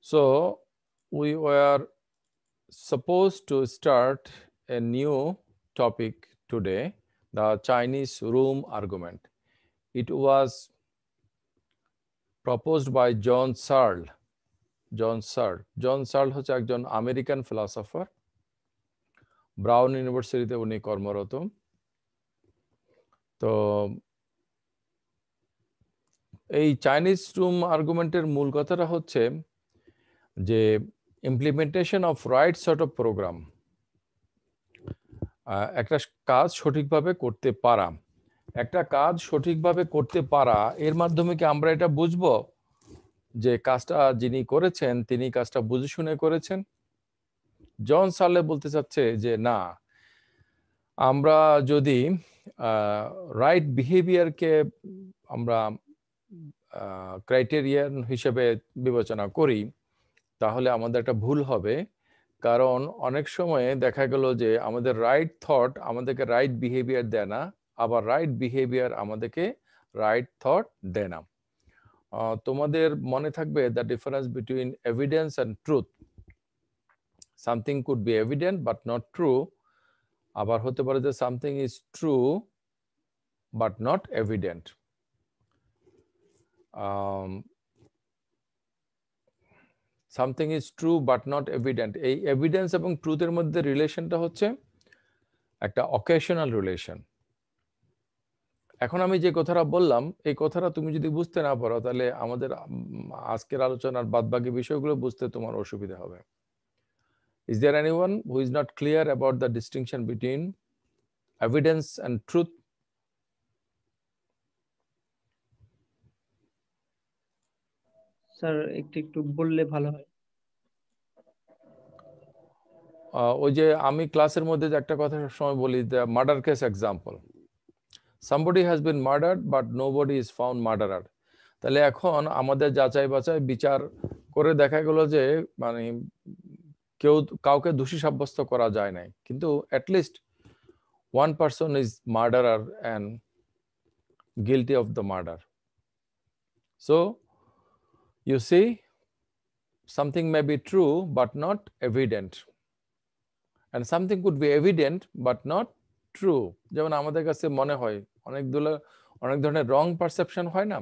So we were supposed to start a new topic today, the Chinese room argument. It was proposed by John Searle. John Searle হচ্ছে একজন American philosopher, brown ইউনিভার্সিটিতে উনি কর্মরত। তো এই Chinese room আর্গুমেন্টের মূল কথাটা হচ্ছে যে implementation of right sort of program, একটা কাজ সঠিকভাবে করতে পারা। একটা কাজ সঠিকভাবে করতে পারা এর মাধ্যমে কি আমরা এটা বুঝবো যে কাজটা যিনি করেছেন তিনি কাজটা বুঝে শুনে করেছেন? জন সার্লে বলতে চাচ্ছে যে না, আমরা যদি রাইট বিহেভিয়ারকে আমরা ক্রাইটেরিয়ান হিসেবে বিবেচনা করি তাহলে আমাদের একটা ভুল হবে। কারণ অনেক সময়ে দেখা গেল যে আমাদের রাইট থট আমাদেরকে রাইট বিহেভিয়ার দেয় না, আবার রাইট বিহেভিয়ার আমাদেরকে রাইট থট দেয় না। তোমাদের মনে থাকবে the difference between evidence and truth. Something could be evident but not true, আবার হতে পারে যে something is true but not evident. Something is true but not evident, এই এভিডেন্স এবং ট্রুথের মধ্যে রিলেশনটা হচ্ছে একটা অকেশনাল রিলেশন। এখন আমি যে কথাটা বললাম এই কথাটা তুমি যদি বুঝতে না পারো তাহলে আমাদের আজকের আলোচনার বাদবাকি বিষয়গুলো বুঝতে তোমার অসুবিধা হবে। Is there anyone who is not clear about the distinction between evidence and truth? Sir একটু বললে ভালো হয়। ওই যে আমি ক্লাসের মধ্যে যে একটা কথা সবসময় বলি, the murder case example. Somebody has been murdered but nobody is found murderer. তাহলে এখন আমাদের যাচাই বাছাই বিচার করে দেখা গেল যে মানে কাউকে দোষী সাব্যস্ত করা যায় নাই, কিন্তু at least one person is murderer and guilty of the murder. So you see, something may be true but not evident, and something could be evident but not true. যেমন আমাদের কাছে মনে হয় অনেক ধরনের রং পারসেপশন হয় না,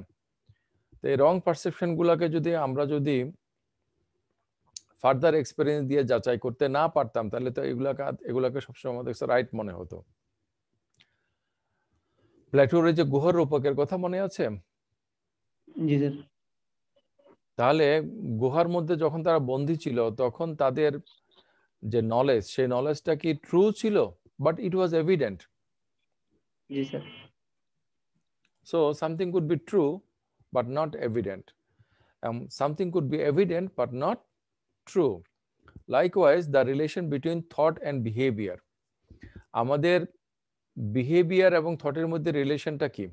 তো এই রং পারসেপশন গুলাকে যদি আমরা ফার্দার এক্সপেরিয়েন্স দিয়ে যাচাই করতে না পারতাম তাহলে তো এগুলাকে সবসময় আমাদের রাইট মনে হতো। প্লেটোর যে গুহার রূপকের কথা মনে আছে? জি স্যার। তাহলে গুহার মধ্যে যখন তারা বন্দী ছিল তখন তাদের যে নলেজ, সেই নলেজটা কি ট্রু ছিল? But it was evident. G sir. So something could be true but not evident, something could be evident but not true. Likewise, the relation between thought and behavior. আমাদের বিহেভিয়ার এবং থটের মধ্যে রিলেশনটা কি?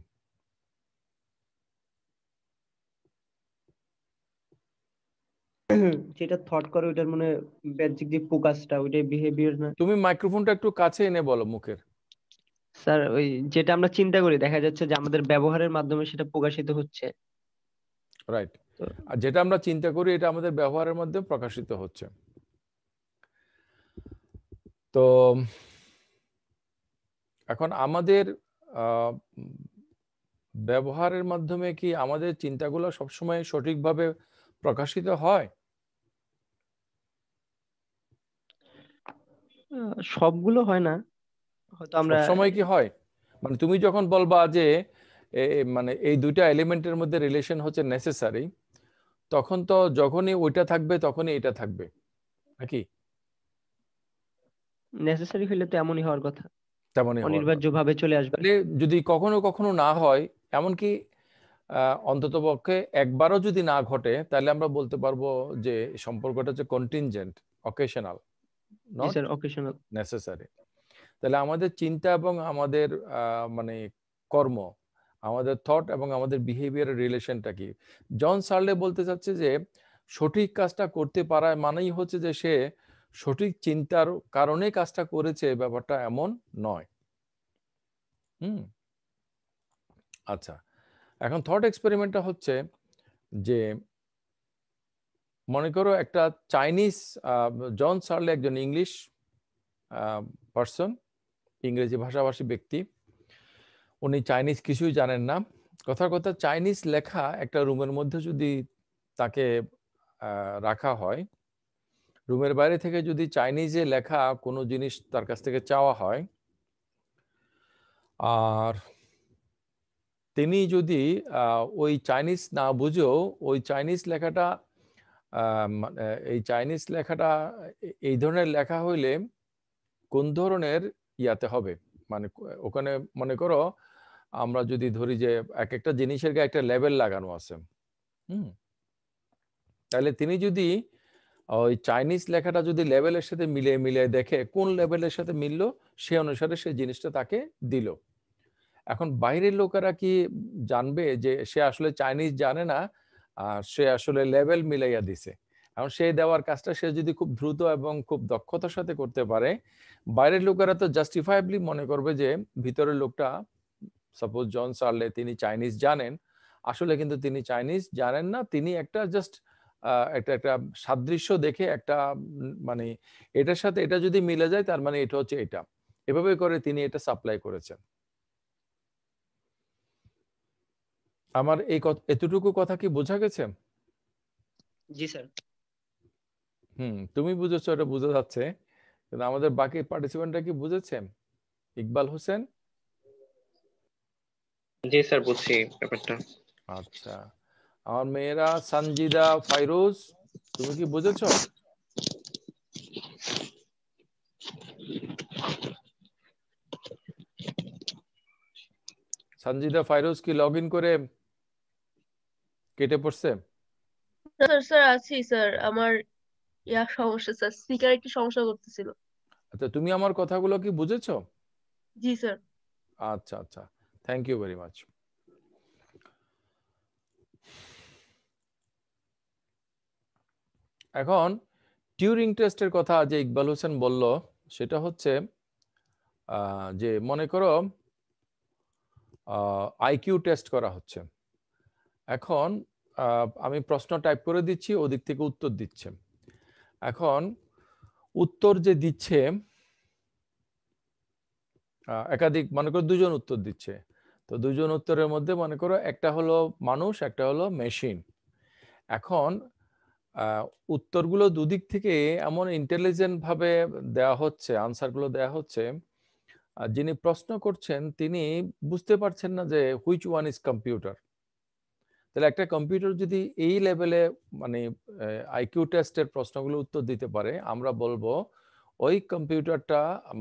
যেটা thought করে ওটার মানে বেসিক যে ফোকাসটা ওইটাই বিহেভিয়ার না? তুমি মাইক্রোফোনটা একটু কাছে এনে বলো মুখের। স্যার ওই যেটা আমরা চিন্তা করি দেখা যাচ্ছে যে আমাদের ব্যবহারের মাধ্যমে সেটা প্রকাশিত হচ্ছে। রাইট। আর যেটা আমরা চিন্তা করি এটা আমাদের ব্যবহারের মধ্যে প্রকাশিত হচ্ছে। তো এখন আমাদের ব্যবহারের মাধ্যমে কি আমাদের চিন্তাগুলো সবসময় সঠিকভাবে প্রকাশিত হয়? সবগুলো হয় না, হয়তো আমরা সবসময় কি হয়? মানে তুমি যখন বলবা যে মানে এই দুইটা এলিমেন্টের মধ্যে রিলেশন হচ্ছে নেসেসারি, তখন তো যখনই ওইটা থাকবে তখনই এটা থাকবে নাকি? নেসেসারি হলে তো এমনই হওয়ার কথা, তেমনই হওয়ার কথা। অনিবার্য ভাবে চলে আসবে। তাহলে যদি কখনো কখনো না হয়, এমনকি অন্ততপক্ষে একবারও যদি না ঘটে, তাহলে আমরা বলতে পারবো যে সম্পর্কটা হচ্ছে contingent, occasional, G not sir, occasional. Necessary. তাহলে আমাদের চিন্তা এবং আমাদের মানে কর্ম, আমাদের থট এবং আমাদের বিহেভিয়ারের রিলেশনটা কি? জন সার্লে বলতে চাচ্ছে যে সঠিক কাজটা করতে পারায় মানেই হচ্ছে যে সে সঠিক চিন্তার কারণে কাজটা করেছে, ব্যাপারটা এমন নয়। আচ্ছা, এখন থট এক্সপেরিমেন্টটা হচ্ছে যে মনে করো একটা চাইনিজ, জন সার্লে একজন ইংলিশ পার্সন, ইংরেজি ভাষাভাষী ব্যক্তি, উনি চাইনিজ কিছুই জানেন না। কথার কথা, চাইনিজ লেখা একটা রুমের মধ্যে যদি তাকে রাখা হয়, রুমের বাইরে থেকে যদি চাইনিজে লেখা কোনো জিনিস তার কাছ থেকে চাওয়া হয়, আর তিনি যদি ওই চাইনিজ না বুঝেও ওই চাইনিজ লেখাটা, এই চাইনিজ লেখাটা এই ধরনের লেখা হইলে কোন ধরনের ইয়াতে হবে, মানে ওখানে মনে করো আমরা যদি ধরি যে এক একটা জিনিসের গায়ে একটা লেবেল লাগানো আছে, তাহলে তিনি যদি ওই চাইনিজ লেখাটা যদি লেভেলের সাথে মিলিয়ে মিলিয়ে দেখে কোন লেভেলের সাথে মিললো, সে অনুসারে সেই জিনিসটা তাকে দিল। এখন বাইরের লোকেরা কি জানবে যে সে আসলে চাইনিজ জানে না, আর সে আসলে লেভেল মিলাইয়া দিছে? এখন সেই দেওয়ার কাজটা সে যদি খুব দ্রুত এবং খুব দক্ষতার সাথে করতে পারে, বাইরের লোকেরা তো জাস্টিফাইবলি মনে করবে যে ভিতরের লোকটা, সাপোজ জন সার্লে, তিনি চাইনিজ জানেন, আসলে কিন্তু তিনি চাইনিজ জানেন না, তিনি একটা জাস্ট একটা একটা সাদৃশ্য দেখে একটা মানে এটার সাথে এটা যদি মিলে যায় তার মানে এটা হচ্ছে এটা, এভাবে করে তিনি এটা সাপ্লাই করেছেন। আমার এই এতটুকু কথা কি বোঝা গেছে? জি স্যার। তুমি বুঝেছো, এটা বোঝা যাচ্ছে, কিন্তু আমাদের বাকি পার্টিসিপেন্টরা কি বুঝেছেন? ইকবাল হোসেন? জি স্যার, বুঝছি ব্যাপারটা। আচ্ছা, আমার মেয়েরা সঞ্জিদা, ফাইরুজ, তুমি কি বুঝেছো? সঞ্জিদা, ফাইরুজ কি লগ ইন করে কেটে পড়ছে? স্যার স্যার আছি স্যার, আমার সমস্যা স্যার, স্পিকার একটু সমস্যা করতেছিল। আচ্ছা, তুমি আমার কথাগুলো কি বুঝেছো? জি স্যার। আচ্ছা আচ্ছা, থ্যাংক ইউ ভেরি মাচ। এখন টিউরিং টেস্টের কথা যে ইকবাল হোসেন বলল, সেটা হচ্ছে যে মনে করো আইকিউ টেস্ট করা হচ্ছে। এখন আমি প্রশ্ন টাইপ করে দিচ্ছি, ওদিক থেকে উত্তর দিচ্ছে। এখন উত্তর যে দিচ্ছে একাধিক, মনে করো দুজন উত্তর দিচ্ছে, তো দুজন উত্তরের মধ্যে মনে করো একটা হলো মানুষ, একটা হলো মেশিন। এখন উত্তরগুলো দুদিক থেকে এমন ইন্টেলিজেন্ট ভাবে দেওয়া হচ্ছে, আনসারগুলো দেওয়া হচ্ছে, যিনি প্রশ্ন করছেন তিনি বুঝতে পারছেন না যে হুইচ ওয়ান ইজ কম্পিউটার। তাহলে একটা কম্পিউটার যদি এই লেভেলে মানে আইকিউ টেস্টের প্রশ্নগুলো উত্তর দিতে পারে, আমরা বলবো ওই কম্পিউটারটা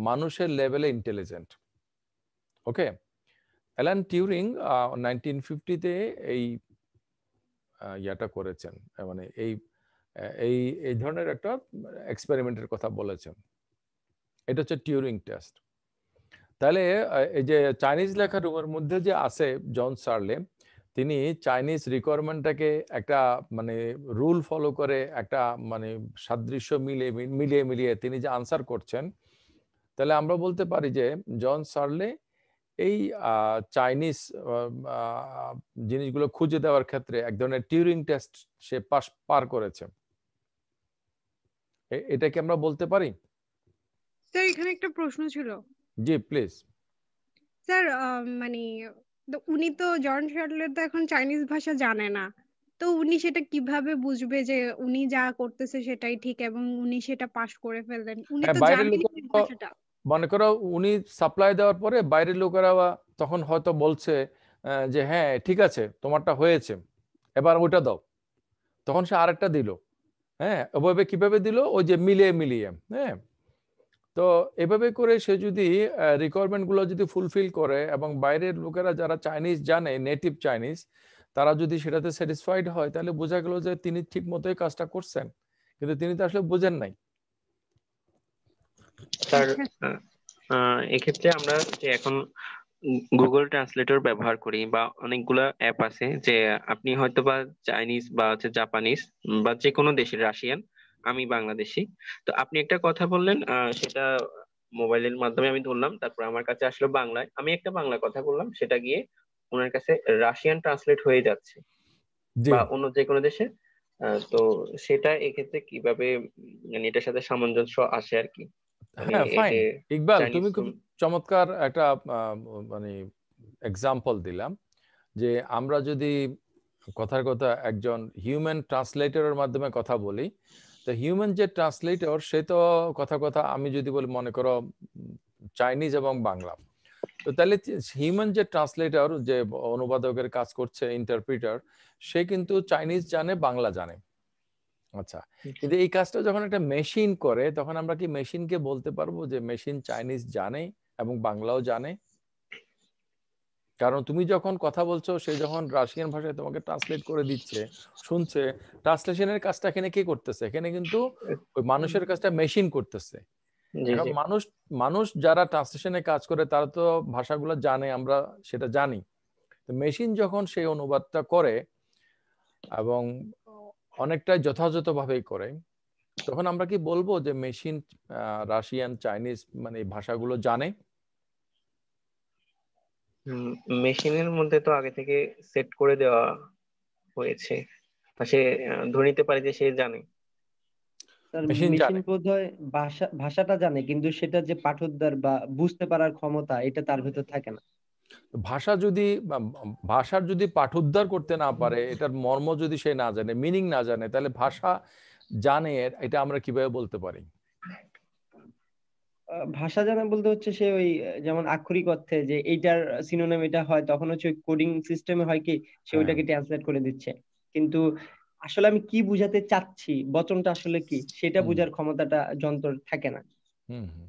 মানুষের লেভেলে ইন্টেলিজেন্ট। ওকে, অ্যালান টিউরিং 1950-তে এই ইয়াটা করেছেন, মানে এই এই এই ধরনের একটা এক্সপেরিমেন্টের কথা বলেছেন। এটা হচ্ছে টিউরিং টেস্ট। তাহলে এই যে চাইনিজ লেখা রুমের মধ্যে যে আছে জন সার্লে, তিনি চাইনিজ রিকোয়ারমেন্টটাকে একটা মানে রুল ফলো করে একটা মানে সাদৃশ্য মিলিয়ে মিলিয়ে মিলিয়ে তিনি যে আনসার করছেন, তাহলে আমরা বলতে পারি যে জন সার্লে এই চাইনিজ জিনিসগুলো খুঁজে দেওয়ার ক্ষেত্রে এক ধরনের টিউরিং টেস্ট সে পার করেছে। এটা কি আমরা বলতে পারি? স্যার এখানে একটা প্রশ্ন ছিল। জি প্লিজ। স্যার মানে উনি তো জন শার্টলের তো এখন চাইনিজ ভাষা জানে না, তো উনি সেটা কিভাবে বুঝবে যে উনি যা করতেছে সেটাই ঠিক এবং উনি সেটা পাস করে ফেললেন? উনি তো বাইরের জানেন লোক, ভাষাটা। মনে করো উনি সাপ্লাই দেওয়ার পরে বাইরের লোকেরা তখন হয়তো বলছে যে হ্যাঁ ঠিক আছে তোমারটা হয়েছে, এবার ওটা দাও, তখন সে আরেকটা দিল। হ্যাঁ, ওভাবে কিভাবে দিল? ওই যে মিলিয়ে মিলিয়ে। হ্যাঁ, তো এভাবে করে সে যদি রিকোয়ারমেন্ট গুলো যদি ফুলফিল করে এবং বাইরের লোকেরা যারা চাইনিজ জানে, নেটিভ চাইনিজ, তারা যদি সেটাতে স্যাটিসফাইড হয়, তাহলে বোঝা গেল যে তিনি ঠিক মতোই কাজটা করছেন, কিন্তু তিনি তো আসলে বুঝেন নাই। স্যার এক্ষেত্রে আমরা যে এখন গুগল ট্রান্সলেটর ব্যবহার করি বা অনেকগুলা অ্যাপ আছে, যে আপনি হয়তো বা চাইনিজ বা হচ্ছে জাপানিজ বা যে কোনো দেশের, রাশিয়ান, আমি বাংলাদেশি, তো আপনি একটা কথা বললেন, সেটা মোবাইলের মাধ্যমে আমি ধরলাম, তারপর আমার কাছে আসলো বাংলায়, আমি একটা বাংলা কথা বললাম, সেটা গিয়ে ওনার কাছে রাশিয়ান ট্রান্সলেট হয়ে যাচ্ছে, জি বা অন্য যে কোনো দেশে তো সেটা এক্ষেত্রে কিভাবে মানে এটার সাথে সামঞ্জস্য আসে আর কি, মানে হ্যাঁ, এই ফাইন। যে ইকবাল, চাইনিজ তুমি খুব চমৎকার একটা মানে এক্সাম্পল দিলাম যে আমরা যদি কথার কথা একজন হিউম্যান ট্রান্সলেটরের মাধ্যমে কথা বলি, তো হিউম্যান যে ট্রান্সলেটর সে তো কথা আমি যদি বলি মনে করো চাইনিজ এবং বাংলা, তো তাহলে হিউম্যান যে ট্রান্সলেটর যে অনুবাদকের কাজ করছে ইন্টারপ্রিটার, সে কিন্তু চাইনিজ জানে, বাংলা জানে। আচ্ছা, কিন্তু এই কাজটা যখন একটা মেশিন করে তখন আমরা কি মেশিনকে বলতে পারবো যে মেশিন চাইনিজ জানে এবং বাংলাও জানে? কারণ তুমি যখন কথা বলছো, সে যখন রাশিয়ান ভাষায় তোমাকে ট্রান্সলেট করে দিচ্ছে, শুনছে, ট্রান্সলেশনের কাজটা এখানে কে করতেছে? এখানে কিন্তু ওই মানুষের কাজটা মেশিন করতেছে। জি এখন জি মানুষ যারা ট্রান্সলেশনে কাজ করে তারা তো ভাষাগুলো জানে, আমরা সেটা জানি। তো মেশিন যখন সেই অনুবাদটা করে এবং অনেকটাই যথাযথভাবেই করে, তখন আমরা কি বলবো যে মেশিন রাশিয়ান, চাইনিজ মানে এই ভাষাগুলো জানে? মেশিনের মধ্যে তো আগে থেকে সেট করে দেওয়া হয়েছে, আর সে ধরে নিতে পারে যে সে জানে। স্যার মেশিন মেশিন জানে। বোধহয় ভাষাটা জানে, কিন্তু সেটা যে পাঠোদ্ধার বা বুঝতে পারার ক্ষমতা এটা তার ভিতর থাকে না। ভাষা যদি ভাষার যদি পাঠোদ্ধার করতে না পারে, এটার মর্ম যদি সে না জানে, মিনিং না জানে, তাহলে ভাষা জানে এটা আমরা কিভাবে বলতে পারি? ভাষা জানা বলতে হচ্ছে সে ওই যেমন আক্ষরিক অর্থে যে এইটার সিনোনিম এটা হয়, তখন হচ্ছে ওই কোডিং সিস্টেমে হয় কি সে হ্যাঁ। ওইটাকে ট্রান্সলেট করে দিচ্ছে। কিন্তু আসলে আমি কি বুঝাতে চাচ্ছি, বচনটা আসলে কি, সেটা হুম, বোঝার ক্ষমতাটা যন্ত্রের থাকে না। হুম, হুম।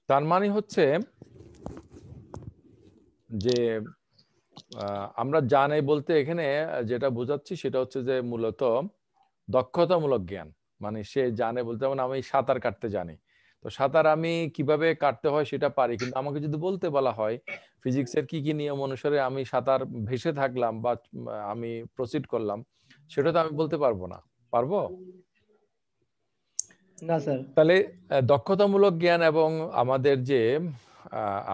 তার মানে হচ্ছে যে আমরা জানে বলতে এখানে যেটা বোঝাচ্ছি সেটা হচ্ছে যে মূলত দক্ষতামূলক জ্ঞান। মানে সে জানে বলতে, যেমন আমি সাঁতার কাটতে জানি, তো সাঁতার আমি কিভাবে কাটতে হয় সেটা পারি, কিন্তু আমাকে যদি বলতে বলা হয় ফিজিক্সের কি কি নিয়ম অনুসারে আমি সাঁতার ভেসে থাকলাম বা আমি প্রসিড করলাম, সেটা তো আমি বলতে পারবো না। পারবো? না স্যার। তাহলে দক্ষতামূলক জ্ঞান এবং আমাদের যে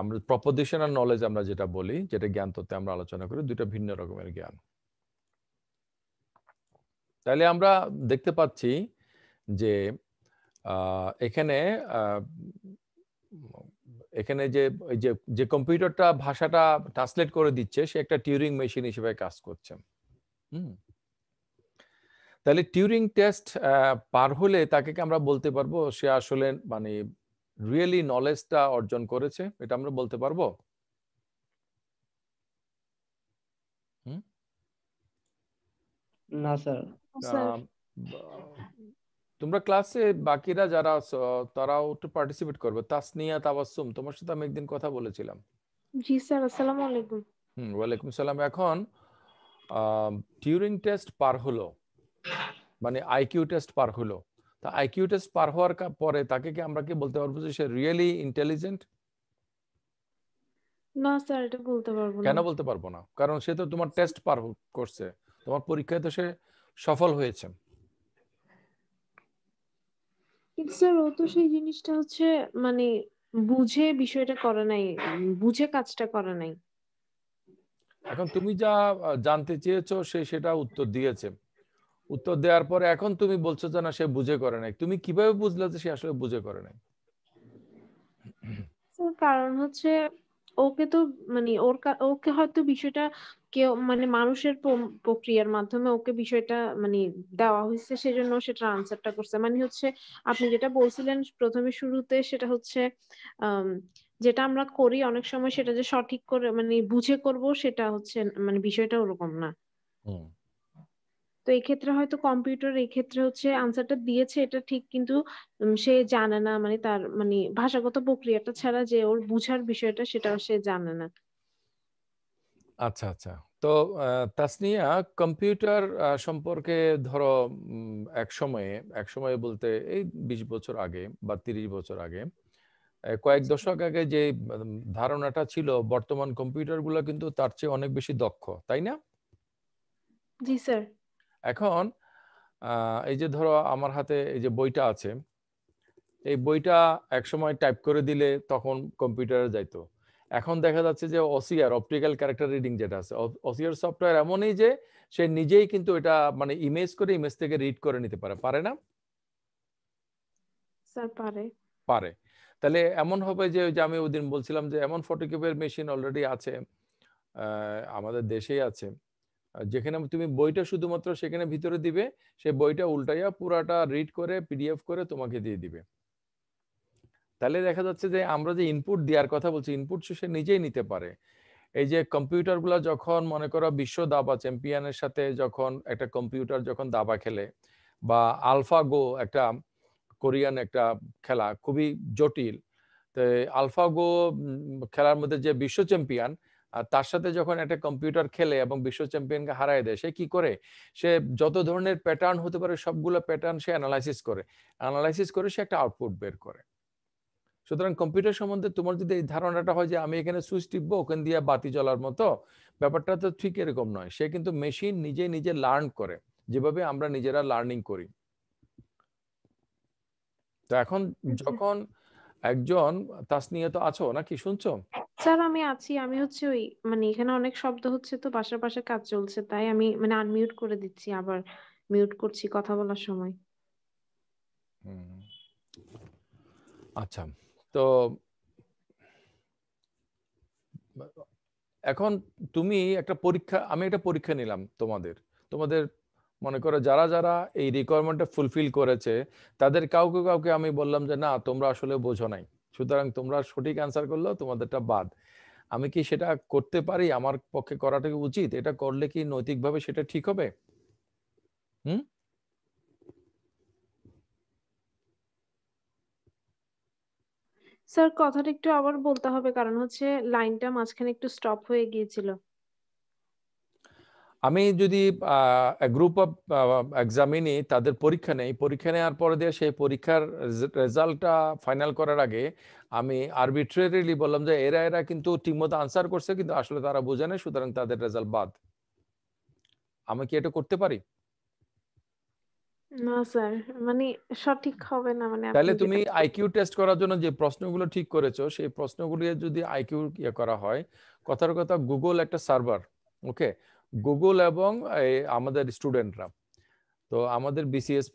আমরা প্রপোজিশনাল নলেজ আমরা যেটা বলি, যেটা জ্ঞান তত্ত্বে আমরা আলোচনা করি, দুটো ভিন্ন রকমের জ্ঞান। তাহলে আমরা দেখতে পাচ্ছি যে এখানে এখানে যে যে কম্পিউটারটা ভাষাটা ট্রান্সলেট করে দিচ্ছে, সে একটা টিউরিং মেশিন হিসেবে কাজ করছে। তাহলে টিউরিং টেস্ট পার হলে তাকে কি আমরা বলতে পারবো সে আসলে মানে রিয়েলি নলেজটা অর্জন করেছে? এটা আমরা বলতে পারবো? না স্যার। স্যার তোমরা ক্লাসে বাকিরা যারা আছো তারাও একটু পার্টিসিপেট করবে। তাসনিয়া, তাবাসসুম, তোমার সাথে আমি একদিন কথা বলেছিলাম। জি স্যার, আসসালামু আলাইকুম। ওয়ালাইকুম সালাম। এখন টিউরিং টেস্ট পার হলো, মানে আইকিউ টেস্ট পার হলো, তা আইকিউ টেস্ট পার হওয়ার পরে তাকে কি আমরা কি বলতে পারবো যে সে রিয়েলি ইন্টেলিজেন্ট? না স্যার, এটা বলতে পারবো না। কেন বলতে পারবো না? কারণ সে তো তোমার টেস্ট পার করছে, তোমার পরীক্ষায় তো সে সফল হয়েছে। কিন্তু স্যার ও তো সেই জিনিসটা হচ্ছে মানে বুঝে বিষয়টা করে নাই, বুঝে কাজটা করে নাই। এখন তুমি যা জানতে চেয়েছো সে সেটা উত্তর দিয়েছে, উত্তর দেওয়ার পরে এখন তুমি বলছো যে না সে বুঝে করে নাই। তুমি কিভাবে বুঝলে যে সে আসলে বুঝে করে নাই? স্যার কারণ হচ্ছে ওকে তো মানে ওকে হয়তো বিষয়টা কেউ মানে মানুষের প্রক্রিয়ার মাধ্যমে ওকে বিষয়টা মানে দেওয়া হয়েছে, সেজন্য সেটা আনসারটা করছে। মানে হচ্ছে আপনি যেটা বলছিলেন প্রথমে শুরুতে, সেটা হচ্ছে আম, যেটা আমরা করি অনেক সময় সেটা যে সঠিক করে মানে বুঝে করব, সেটা হচ্ছে মানে বিষয়টা ওরকম না। হুম। তো এই ক্ষেত্রে হয়তো কম্পিউটার এই ক্ষেত্রে হচ্ছে আনসারটা দিয়েছে এটা ঠিক, কিন্তু সে জানে না মানে তার মানে ভাষাগত প্রক্রিয়াটা ছাড়া যে ওর বুঝার বিষয়টা সেটা সে জানে না। আচ্ছা, আচ্ছা। তো তাসনিয়া, কম্পিউটার সম্পর্কে ধরো এক সময়ে বলতে এই 20 বছর আগে বা 30 বছর আগে, কয়েক দশক আগে যে ধারণাটা ছিল, বর্তমান কম্পিউটারগুলো কিন্তু তার চেয়ে অনেক বেশি দক্ষ, তাই না? জি স্যার। এখন এই যে ধরো আমার হাতে এই যে বইটা আছে, এই বইটা একসময় টাইপ করে দিলে তখন কম্পিউটারে যাইতো। এখন দেখা যাচ্ছে যে ওসিআর, অপটিক্যাল ক্যারেক্টার রিডিং যেটা আছে, ওসিআর সফটওয়্যার এমনই যে সে নিজেই কিন্তু এটা মানে ইমেজ করে ইমেজ থেকে রিড করে নিতে পারে, পারে না? স্যার পারে। পারে। তাহলে এমন হবে যে ওই যে আমি ওই দিন বলছিলাম যে এমন ফটোকপির মেশিন অলরেডি আছে, আমাদের দেশেই আছে, যেখানে তুমি বইটা শুধুমাত্র সেখানে ভিতরে দিবে, সে বইটা উল্টাইয়া পুরাটা রিড করে পিডিএফ করে তোমাকে দিয়ে দিবে। তাহলে দেখা যাচ্ছে যে আমরা যে ইনপুট দেওয়ার কথা বলছি, ইনপুট সে নিজেই নিতে পারে। এই যে কম্পিউটারগুলো যখন মনে করো বিশ্ব দাবা চ্যাম্পিয়নের সাথে যখন একটা কম্পিউটার যখন দাবা খেলে, বা আলফাগো একটা কোরিয়ান একটা খেলা খুবই জটিল, তো আলফাগো খেলার মধ্যে যে বিশ্ব চ্যাম্পিয়ন, তার সাথে যখন একটা কম্পিউটার খেলে এবং বিশ্ব চ্যাম্পিয়নকে হারায় দেয়, সে কি করে, সে যত ধরনের প্যাটার্ন হতে পারে সবগুলো প্যাটার্ন সে অ্যানালাইসিস করে সে একটা আউটপুট বের করে। সুতরাং কম্পিউটার সম্বন্ধে তোমার যদি এই ধারণাটা হয় যে আমি এখানে সুইচ টিপবো ওখান দিয়ে বাতি জ্বলার মতো, ব্যাপারটা তো ঠিক এরকম নয়। সে কিন্তু মেশিন নিজে লার্ন করে, যেভাবে আমরা নিজেরা লার্নিং করি। তো এখন যখন একজন, তাসনিয়া তো আছো নাকি, শুনছো? স্যার আমি আছি, আমি হচ্ছে ওই মানে এখানে অনেক শব্দ হচ্ছে তো, বাসার পাশে কাজ চলছে, তাই আমি মানে আনমিউট করে দিচ্ছি, আবার মিউট করছি কথা বলার সময়। আচ্ছা, তো এখন তুমি একটা পরীক্ষা, আমি একটা পরীক্ষা নিলাম তোমাদের মনে করো যারা যারা এই রিকোয়ারমেন্টটা ফুলফিল করেছে, তাদের কাউকে আমি বললাম যে না তোমরা আসলে বোঝো নাই, সুতরাং তোমরা সঠিক অ্যান্সার করলেও তোমাদেরটা বাদ। আমি কি সেটা করতে পারি? আমার পক্ষে করাটা কি উচিত? এটা করলে কি নৈতিকভাবে সেটা ঠিক হবে? স্যার কথাটা একটু আবার বলতে হবে, কারণ হচ্ছে লাইনটা মাঝখানে একটু স্টপ হয়ে গিয়েছিল। আমি যদি গ্রুপ অফ এক্সামিনি তাদের পরীক্ষা নেই, পরীক্ষা নেওয়ার পরে দিয়ে সেই পরীক্ষার রেজাল্টটা ফাইনাল করার আগে আমি আরবিট্রারিলি বললাম যে এরা কিন্তু ঠিকমতো আনসার করছে কিন্তু আসলে তারা বোঝে না, সুতরাং তাদের রেজাল্ট বাদ, আমি কি এটা করতে পারি? না স্যার, মানে সঠিক হবে না, মানে তাহলে আপনি তুমি যেটা আইকিউ টেস্ট করার জন্য যে প্রশ্নগুলো ঠিক করেছো সেই প্রশ্নগুলো যদি আইকিউ করা হয়, কথার কথা গুগল একটা সার্ভার, ওকে, গুগল এবং আমাদের স্টুডেন্টরা, তো আমাদের বিসিএস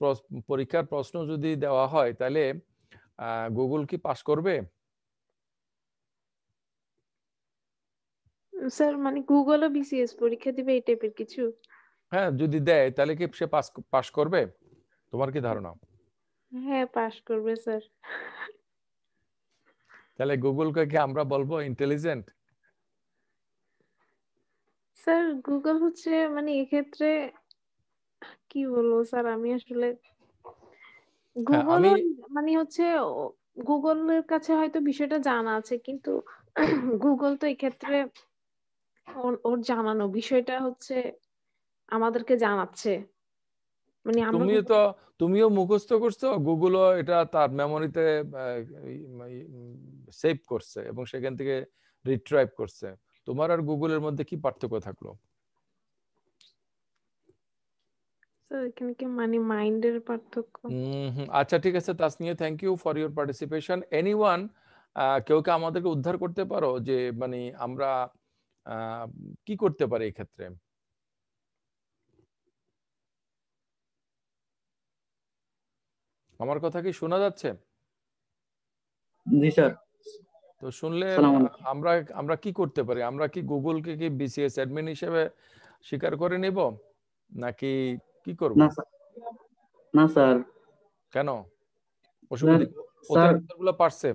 পরীক্ষার প্রশ্ন যদি দেওয়া হয় তাহলে গুগল কি পাস করবে? স্যার মানে গুগলও বিসিএস পরীক্ষা দিবে এই টাইপের কিছু? হ্যাঁ, যদি দেয় তাহলে কি সে পাস করবে? তোমার কি ধারণা? হ্যাঁ পাস করবে স্যার। তাহলে গুগলকে কি আমরা বলবো ইন্টেলিজেন্ট? স্যার গুগল হচ্ছে মানে এক্ষেত্রে কি বলবো স্যার, আমি আসলে গুগল আমি মানে হচ্ছে গুগলের কাছে হয়তো বিষয়টা জানা আছে, কিন্তু গুগল তো এক্ষেত্রে ওর জানানো বিষয়টা হচ্ছে আমাদেরকে জানাচ্ছে, মানে আমরা তুমিও মুখস্থ করছো, গুগলও এটা তার মেমোরিতে সেভ করছে এবং সেখান থেকে রিট্রাইভ করছে। তোমার আর গুগলের মধ্যে কি পার্থক্য থাকলো? স্যার এখানে কি মানে মাইন্ডের পার্থক্য? আচ্ছা ঠিক আছে Tasnia, thank you for your participation. Anyone, কেউ কি আমাদেরকে উদ্ধার করতে পারো যে মানে আমরা কি করতে পারি এই ক্ষেত্রে? আমার কথা কি শোনা যাচ্ছে? জি স্যার। তো শুনলে আসসালামু আলাইকুম। আমরা কি করতে পারি? আমরা কি গুগলকে কি বিসিএস অ্যাডমিন হিসেবে স্বীকার করে নিব নাকি কি করব? না স্যার, না স্যার। কেন? স্যার ওদের স্যার উত্তরগুলো পারছে?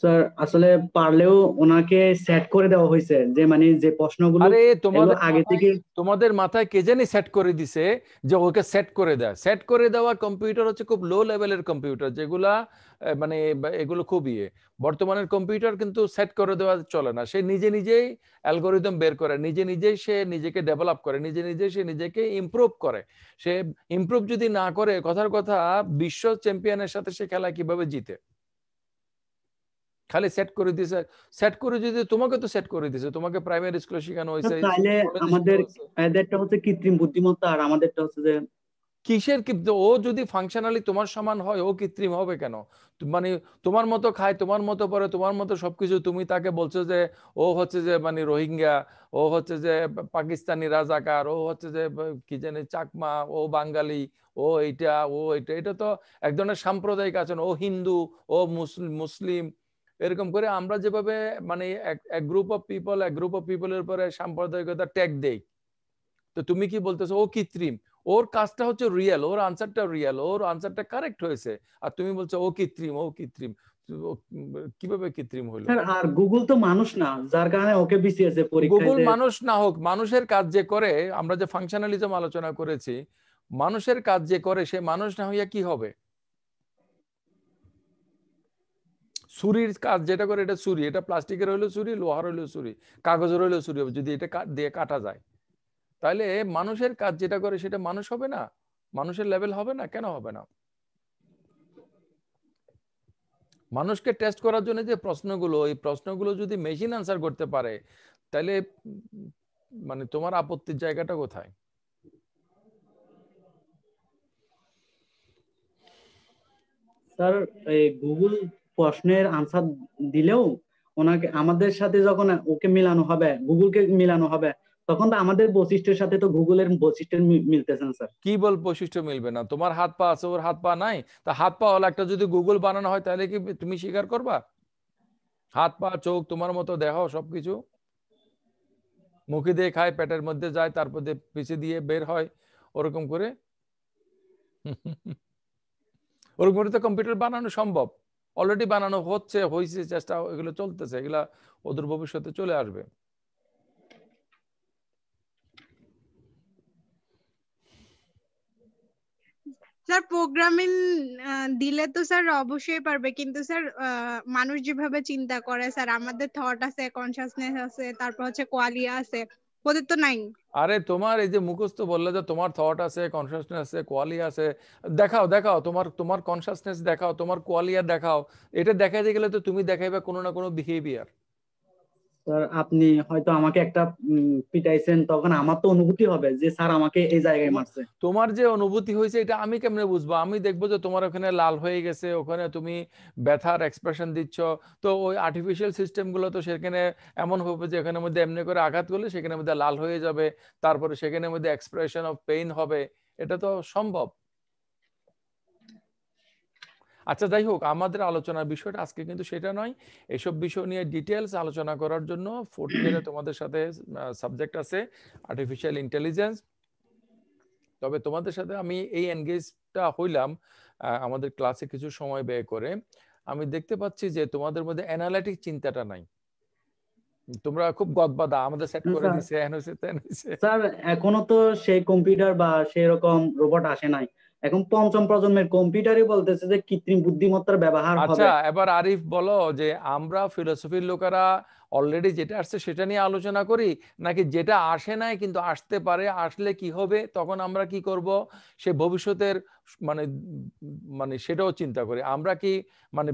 স্যার আসলে পারলেও ওনাকে সেট করে দেওয়া হয়েছে যে মানে যে প্রশ্নগুলো আরে এগুলো আগে থেকে তোমাদের মাথায় কে জানি সেট করে দিছে যে ওকে সেট করে দেয়। সেট করে দেওয়া কম্পিউটার হচ্ছে খুব লো লেভেলের কম্পিউটার, যেগুলা মানে এগুলো খুব বর্তমানের কম্পিউটার কিন্তু সেট করে দেওয়া চলে না, সে নিজেই অ্যালগোরিদম বের করে, নিজেই সে নিজেকে ডেভেলপ করে, নিজেই সে নিজেকে ইমপ্রুভ করে। সে ইমপ্রুভ যদি না করে, কথার কথা বিশ্ব চ্যাম্পিয়নের সাথে সে খেলা কিভাবে জিতে? খালি সেট করে দিয়েছে। সেট করে যদি তোমাকে তো সেট করে দিয়েছে, তোমাকে প্রাইমারি স্কুলে শেখানো হয়েছে, তাহলে আমাদের এদেরটা হচ্ছে কৃত্রিম বুদ্ধিমত্তা আর আমাদেরটা হচ্ছে যে কিসের ও যদি ফাংশনালি তোমার সমান হয় ও কৃত্রিম হবে কেন? মানে তোমার মতো খায়, তোমার মতো পরে, তোমার মতো সবকিছু, তুমি তাকে বলছো যে ও হচ্ছে যে মানে রোহিঙ্গা, ও হচ্ছে যে পাকিস্তানি রাজাকার, ও হচ্ছে যে কি জানি চাকমা, ও বাঙালি, ও এইটা, এটা তো এক ধরনের সাম্প্রদায়িক আচরণ। ও হিন্দু, ও মুসলিম, এরকম করে আমরা যেভাবে মানে এক গ্রুপ অফ পিপলের উপরে সাম্প্রদায়িকতা ট্যাগ দেই। তো তুমি কি বলতেছো ও কৃত্রিম? ওর কাজটা হচ্ছে রিয়েল, ওর আনসারটা রিয়েল, ওর আনসারটা কারেক্ট হয়েছে, আর তুমি বলছো ও কৃত্রিম, ও কৃত্রিম। কিভাবে কৃত্রিম হলো? স্যার আর গুগল তো মানুষ না, যার কারণে ওকে বিসিএস পরীক্ষায় গুগল মানুষ না হোক, মানুষের কাজ যে করে, আমরা যে ফাংশনালিজম আলোচনা করেছি, মানুষের কাজ যে করে সে মানুষ না হইয়া কি হবে? ছুরির কাজ যেটা করে এটা ছুরি, এটা প্লাস্টিকের হইলো ছুরি, লোহার হইলো ছুরি, কাগজের হইলো ছুরি হবে, যদি এটা দিয়ে কাটা যায়। তাহলে মানুষের কাজ যেটা করে সেটা মানুষ হবে না? মানুষের লেভেল হবে না? কেন হবে না? মানুষকে টেস্ট করার জন্য যে প্রশ্নগুলো, এই প্রশ্নগুলো যদি মেশিন আনসার করতে পারে, তাহলে মানে তোমার আপত্তির জায়গাটা কোথায়? স্যার এই গুগল প্রশ্নের আনসার দিলেও ওনাকে আমাদের সাথে যখন ওকে মিলানো হবে, গুগলকে মিলানো হবে, তখন তো আমাদের বৈশিষ্ট্যের সাথে তো গুগলের বৈশিষ্ট্য মিলতেছে না স্যার। কি বৈশিষ্ট্য মিলবে না? তোমার হাত পা আছে, ওর হাত পা নাই। তা হাত পা হলো একটা যদি গুগল বানানো হয়, তাহলে কি তুমি স্বীকার করবা? হাত পা চোখ তোমার মতো দেহ সবকিছু, মুখে দিয়ে খায়, পেটের মধ্যে যায়, তারপর পিছে দিয়ে বের হয়, ওরকম করে ওরকম করে তো কম্পিউটার বানানো সম্ভব, অলরেডি বানানো হয়েছে, চেষ্টা এগুলো চলতেছে, এগুলা ওদের ভবিষ্যতে চলে আসবে। স্যার প্রোগ্রামিং দিলে তো স্যার অবশ্যই পারবে, কিন্তু স্যার মানুষ যেভাবে চিন্তা করে স্যার, আমাদের থট আছে, কনসাসনেস আছে, তারপর হচ্ছে কোয়ালিয়া আছে, ওদের তো নাই। আরে তোমার এই যে মুখস্থ বললে যে তোমার থট আছে, কনসাসনেস আছে, কোয়ালিয়া আছে, দেখাও তোমার কনসাসনেস দেখাও, তোমার কোয়ালিয়া দেখাও। এটা দেখাইতে গেলে তো তুমি দেখাইবে কোনো না কোনো বিহেভিয়ার। স্যার আপনি হয়তো আমাকে একটা পিটাইছেন, তখন আমার তো অনুভূতি হবে যে স্যার আমাকে এই জায়গায় মারছে। তোমার যে অনুভূতি হয়েছে এটা আমি কেমনে বুঝবো? আমি দেখবো যে তোমার ওখানে লাল হয়ে গেছে, ওখানে তুমি ব্যথার এক্সপ্রেশন দিচ্ছ। তো ওই আর্টিফিশিয়াল সিস্টেম গুলো তো সেখানে এমন হবে যে এখানের মধ্যে এমনি করে আঘাত করলে সেখানের মধ্যে লাল হয়ে যাবে, তারপরে সেখানের মধ্যে এক্সপ্রেশন অফ পেইন হবে। এটা তো সম্ভব। আচ্ছা যাই হোক, আমাদের আলোচনার বিষয়টা আজকে কিন্তু সেটা নয়। এসব বিষয় নিয়ে ডিটেলস আলোচনা করার জন্য 4th ইয়ারে তোমাদের সাথে সাবজেক্ট আছে আর্টিফিশিয়াল ইন্টেলিজেন্স। তবে তোমাদের সাথে আমি এই এনগেজটা হইলাম আমাদের ক্লাসে কিছু সময় ব্যয় করে। আমি দেখতে পাচ্ছি যে তোমাদের মধ্যে অ্যানালিটিক চিন্তাটা নাই। তোমরা খুব গদবাদা, আমাদের সেট করে দিছে, এন হইছে তেন হইছে। স্যার এখনো তো সেই কম্পিউটার বা সেই রকম রোবট আসে নাই। এখন 5ম প্রজন্মের কম্পিউটারই বলতেছে যে কৃত্রিম বুদ্ধিমত্তার ব্যবহার হবে। আচ্ছা এবার আরিফ বলো যে আমরা ফিলোসফির লোকেরা অলরেডি যেটা আসছে সেটা নিয়ে আলোচনা করি, নাকি যেটা আসে নাই কিন্তু আসতে পারে, আসলে কি হবে, তখন আমরা কি করব, সে ভবিষ্যতের মানে মানে সেটাও চিন্তা করি। আমরা কি মানে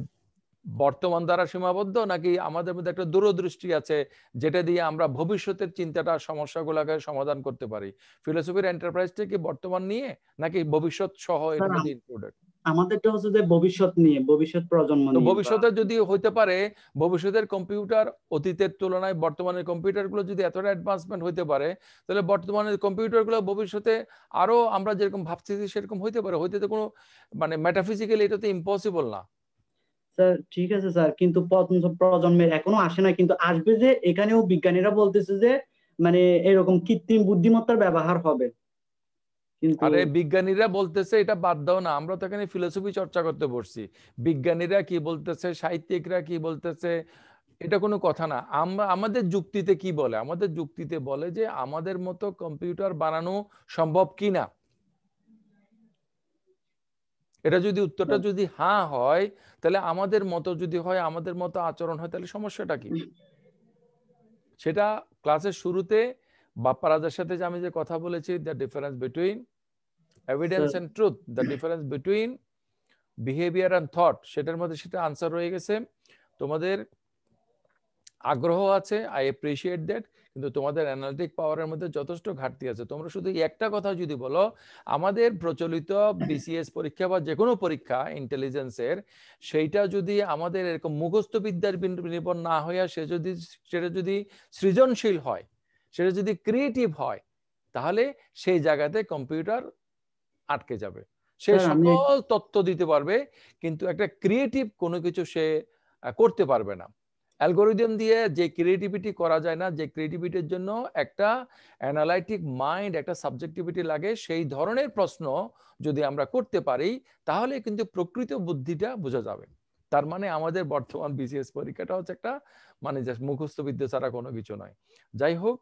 বর্তমান দ্বারা সীমাবদ্ধ, নাকি আমাদের মধ্যে একটা দূরদৃষ্টি আছে যেটা দিয়ে আমরা ভবিষ্যতের চিন্তাটা, সমস্যাগুলোকে সমাধান করতে পারি? ফিলোসফির এন্টারপ্রাইজটা কি বর্তমান নিয়ে নাকি ভবিষ্যৎ সহ এর মধ্যে ইনক্লুডেড? আমাদেরটা হচ্ছে যে ভবিষ্যৎ নিয়ে, ভবিষ্যৎ প্রজন্ম তো নিয়ে। ভবিষ্যতে যদি হইতে পারে, ভবিষ্যতের কম্পিউটার অতীতের তুলনায় বর্তমানের কম্পিউটারগুলো যদি এতটা অ্যাডভান্সমেন্ট হইতে পারে, তাহলে বর্তমানের কম্পিউটারগুলো ভবিষ্যতে আরো আমরা যেরকম ভাবছি সেরকম হইতে পারে। হইতে তো কোনো মানে মেটাফিজিক্যালি এটা তো ইম্পসিবল না। স্যার ঠিক আছে স্যার, কিন্তু 5ম প্রজন্মের এখনো আসে না, কিন্তু আসবে যে। এখানেও বিজ্ঞানীরা বলতেছে যে মানে এরকম কৃত্রিম বুদ্ধিমত্তার ব্যবহার হবে। কিন্তু আরে বিজ্ঞানীরা বলতেছে এটা বাদ দাও না, আমরা তো এখানে ফিলোসফি চর্চা করতে বসছি। বিজ্ঞানীরা কি বলতেছে, সাহিত্যিকরা কি বলতেছে, এটা কোনো কথা না। আমরা আমাদের যুক্তিতে কি বলে, আমাদের যুক্তিতে বলে যে আমাদের মতো কম্পিউটার বানানো সম্ভব কিনা। এটা যদি উত্তরটা যদি হ্যাঁ হয়, তাহলে আমাদের মতো যদি হয়, আমাদের মতো আচরণ হয়, তাহলে সমস্যাটা কি? সেটা ক্লাসের শুরুতে বাপ্পারাজের সাথে যে আমি যে কথা বলেছি, the difference between evidence and truth, the difference between behaviour and thought, সেটার মধ্যে সেটা আনসার রয়ে গেছে। তোমাদের আগ্রহ আছে, আই অ্যাপ্রিসিয়েট দ্যাট, কিন্তু তোমাদের অ্যানালিটিক পাওয়ারের মধ্যে যথেষ্ট ঘাটতি আছে। তোমরা শুধু একটা কথা যদি বলো, আমাদের প্রচলিত বিসিএস পরীক্ষা বা যে কোনো পরীক্ষা ইন্টেলিজেন্সের, সেইটা যদি আমাদের এরকম মুখস্থ বিদ্যার নির্ভর না হইয়া সেটা যদি সৃজনশীল হয়, সেটা যদি ক্রিয়েটিভ হয়, তাহলে সেই জায়গাতে কম্পিউটার আটকে যাবে। সে সকল তথ্য দিতে পারবে, কিন্তু একটা ক্রিয়েটিভ কোনো কিছু সে করতে পারবে না। অ্যালগোরিদম দিয়ে যে ক্রিয়েটিভিটি করা যায় না, যে ক্রিয়েটিভিটির জন্য একটা অ্যানালাইটিক মাইন্ড, একটা সাবজেক্টিভিটি লাগে, সেই ধরনের প্রশ্ন যদি আমরা করতে পারি, তাহলে কিন্তু প্রকৃত বুদ্ধিটা বোঝা যাবে। তার মানে আমাদের বর্তমান বিসিএস পরীক্ষাটা হচ্ছে একটা মানে জাস্ট মুখস্থ বিদ্যা ছাড়া কোনো কিছু নয়। যাই হোক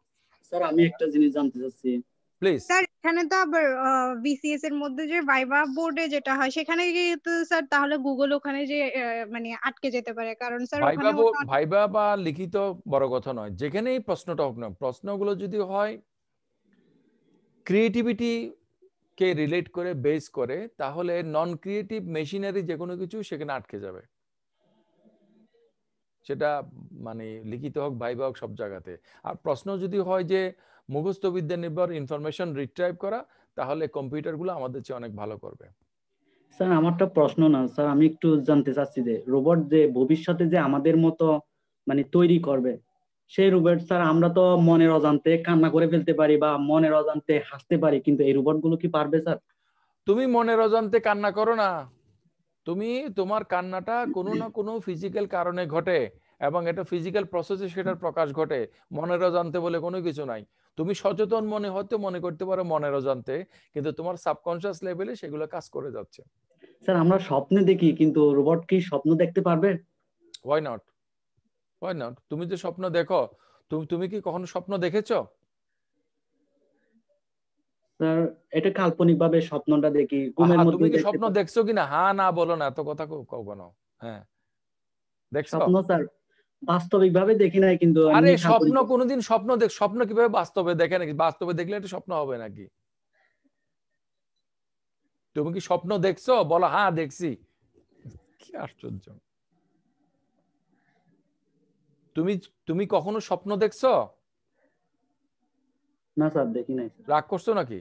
স্যার, আমি একটা জিনিস জানতে চাচ্ছি প্লিজ। স্যার এখানে তো আবার বিসিএস এর মধ্যে যে ভাইভা বোর্ডে যেটা হয়, সেখানে গিয়ে তো স্যার তাহলে গুগল ওখানে যে মানে আটকে যেতে পারে, কারণ স্যার ওখানে ভাইবা বা লিখিত বড় কথা নয়, যেখানেই প্রশ্নটা হোক না, প্রশ্নগুলো যদি হয় ক্রিয়েটিভিটি কে রিলেট করে বেস করে, তাহলে নন ক্রিয়েটিভ মেশিনারি যে কোনো কিছু সেখানে আটকে যাবে। সেটা মানে লিখিত হোক, ভাইবা হোক, সব জায়গাতে। আর প্রশ্ন যদি হয় যে মুখস্থ বিদ্যা নির্ভর ইনফরমেশন রিট্রাইভ করা, তাহলে কম্পিউটারগুলো আমাদের চেয়ে অনেক ভালো করবে। স্যার, আমারটা প্রশ্ন না স্যার, আমি একটু জানতে চাচ্ছি যে রোবট যে ভবিষ্যতে যে আমাদের মতো মানে তৈরি করবে, সেই রোবট স্যার আমরা তো মনের অজান্তে কান্না করে ফেলতে পারি বা মনের অজান্তে হাসতে পারি, কিন্তু এই রোবট গুলো কি পারবে স্যার? তুমি মনের অজান্তে কান্না করো না, তুমি তোমার কান্নাটা কোনো না কোনো ফিজিক্যাল কারণে ঘটে, এবং এটা ফিজিক্যাল প্রসেসে সেটার প্রকাশ ঘটে। মনের অজান্তে বলে কোনো কিছু নাই। তুমি সচেতন মনে হয়তো মনে করতে পারো মনের অজান্তে, কিন্তু তোমার সাবকনশিয়াস লেভেলে সেগুলো কাজ করে যাচ্ছে। স্যার, আমরা স্বপ্নে দেখি, কিন্তু রোবট কি স্বপ্ন দেখতে পারবে? Why not, why not. তুমি যে স্বপ্ন দেখো, তুমি কি কখনো স্বপ্ন দেখেছো? স্যার, এটা কাল্পনিক ভাবে স্বপ্নটা দেখি, ঘুমের মধ্যে তুমি কি দেখতে স্বপ্ন পারি। দেখছো কিনা? হ্যাঁ না বলো না, এত কথা কখনো। হ্যাঁ, দেখছো? স্বপ্ন স্যার বাস্তবিক ভাবে দেখি নাই, কিন্তু আরে এমনি স্বপ্ন কাল্পনিক। কোনোদিন স্বপ্ন কিভাবে বাস্তবে দেখে নাকি? বাস্তবে দেখলে এটা স্বপ্ন হবে নাকি? তুমি কি স্বপ্ন দেখছো? বলো হ্যাঁ দেখছি। কি আশ্চর্য! তুমি কখনো স্বপ্ন দেখছো? না স্যার, দেখি নাই স্যার। রাগ করছো নাকি?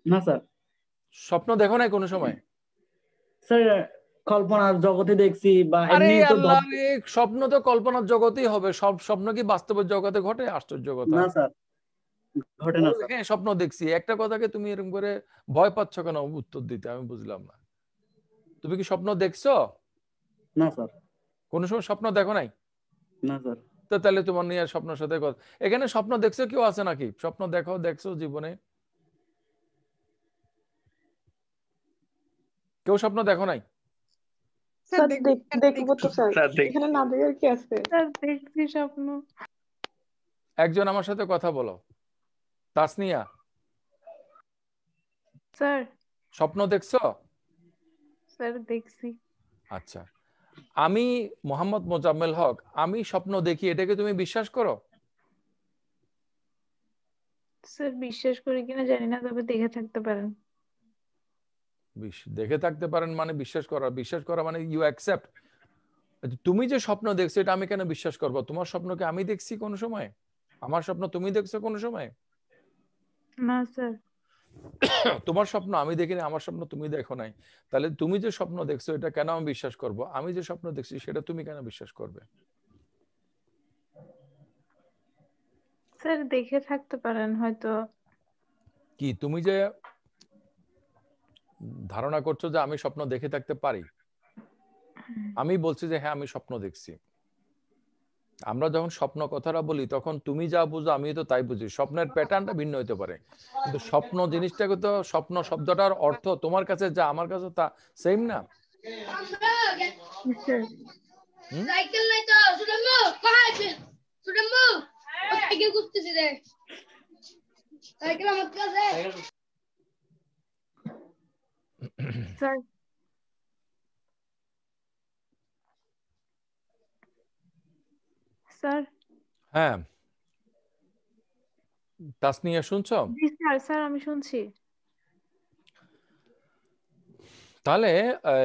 না স্যার। স্বপ্ন দেখো নাই কোনো সময়? স্যার, কল্পনার জগতে দেখছি বা আরে এমনি তো আল্লাহ রে, স্বপ্ন তো কল্পনার জগতেই হবে। সব স্বপ্ন কি বাস্তবের জগতে ঘটে? আশ্চর্য কথা। না স্যার, ঘটে না স্যার। হ্যাঁ স্বপ্ন দেখছি, একটা কথাকে তুমি এরকম করে ভয় পাচ্ছ কেন উত্তর দিতে? আমি বুঝলাম না। তুমি কি স্বপ্ন দেখছো? না স্যার। কোনো সময় স্বপ্ন দেখো নাই? না স্যার। তো তাহলে তোমার নিয়ে স্বপ্নের সাথে কথা। এখানে স্বপ্ন দেখছো কেউ আছে নাকি? স্বপ্ন দেখছো জীবনে? কেউ স্বপ্ন দেখো নাই? স্যার দেখবো তো স্যার, এখানে না দেখার কি আছে? স্যার দেখছি স্বপ্ন। একজন আমার সাথে কথা বলো। তাসনিয়া, স্যার। স্বপ্ন দেখছো? স্যার দেখছি। আচ্ছা, আমি মোহাম্মদ মোজাম্মেল হক, আমি স্বপ্ন দেখি, এটাকে তুমি বিশ্বাস করো? স্যার বিশ্বাস করি কিনা জানি না, তবে দেখে থাকতে পারেন। দেখে থাকতে পারেন মানে বিশ্বাস করা মানে ইউ অ্যাকসেপ্ট। তুমি যে স্বপ্ন দেখছো এটা আমি কেন বিশ্বাস করব? তোমার স্বপ্নকে আমি দেখছি কোন সময়? আমার স্বপ্ন তুমি দেখছো কোন সময়? না স্যার। তোমার স্বপ্ন আমি দেখিনি, আমার স্বপ্ন তুমি দেখো নাই। তাহলে তুমি যে স্বপ্ন দেখছো এটা কেন আমি বিশ্বাস করব? আমি যে স্বপ্ন দেখছি সেটা তুমি কেন বিশ্বাস করবে? স্যার দেখে থাকতে পারেন হয়তো। কি তুমি যে ধারণা করছো যে আমি স্বপ্ন দেখে থাকতে পারি? আমি বলছি যে হ্যাঁ আমি স্বপ্ন দেখছি। আমরা যখন স্বপ্ন কথাটা বলি তখন তুমি যা বুঝো আমি তো তাই বুঝি। স্বপ্নের প্যাটার্নটা ভিন্ন হতে পারে, কিন্তু স্বপ্ন জিনিসটাকে তো, স্বপ্ন শব্দটার অর্থ তোমার কাছে যা আমার কাছে তা সেম না। Sir sir. হ্যাঁ তাসনিয়া শুনছো? জি স্যার, স্যার আমি শুনছি। তাহলে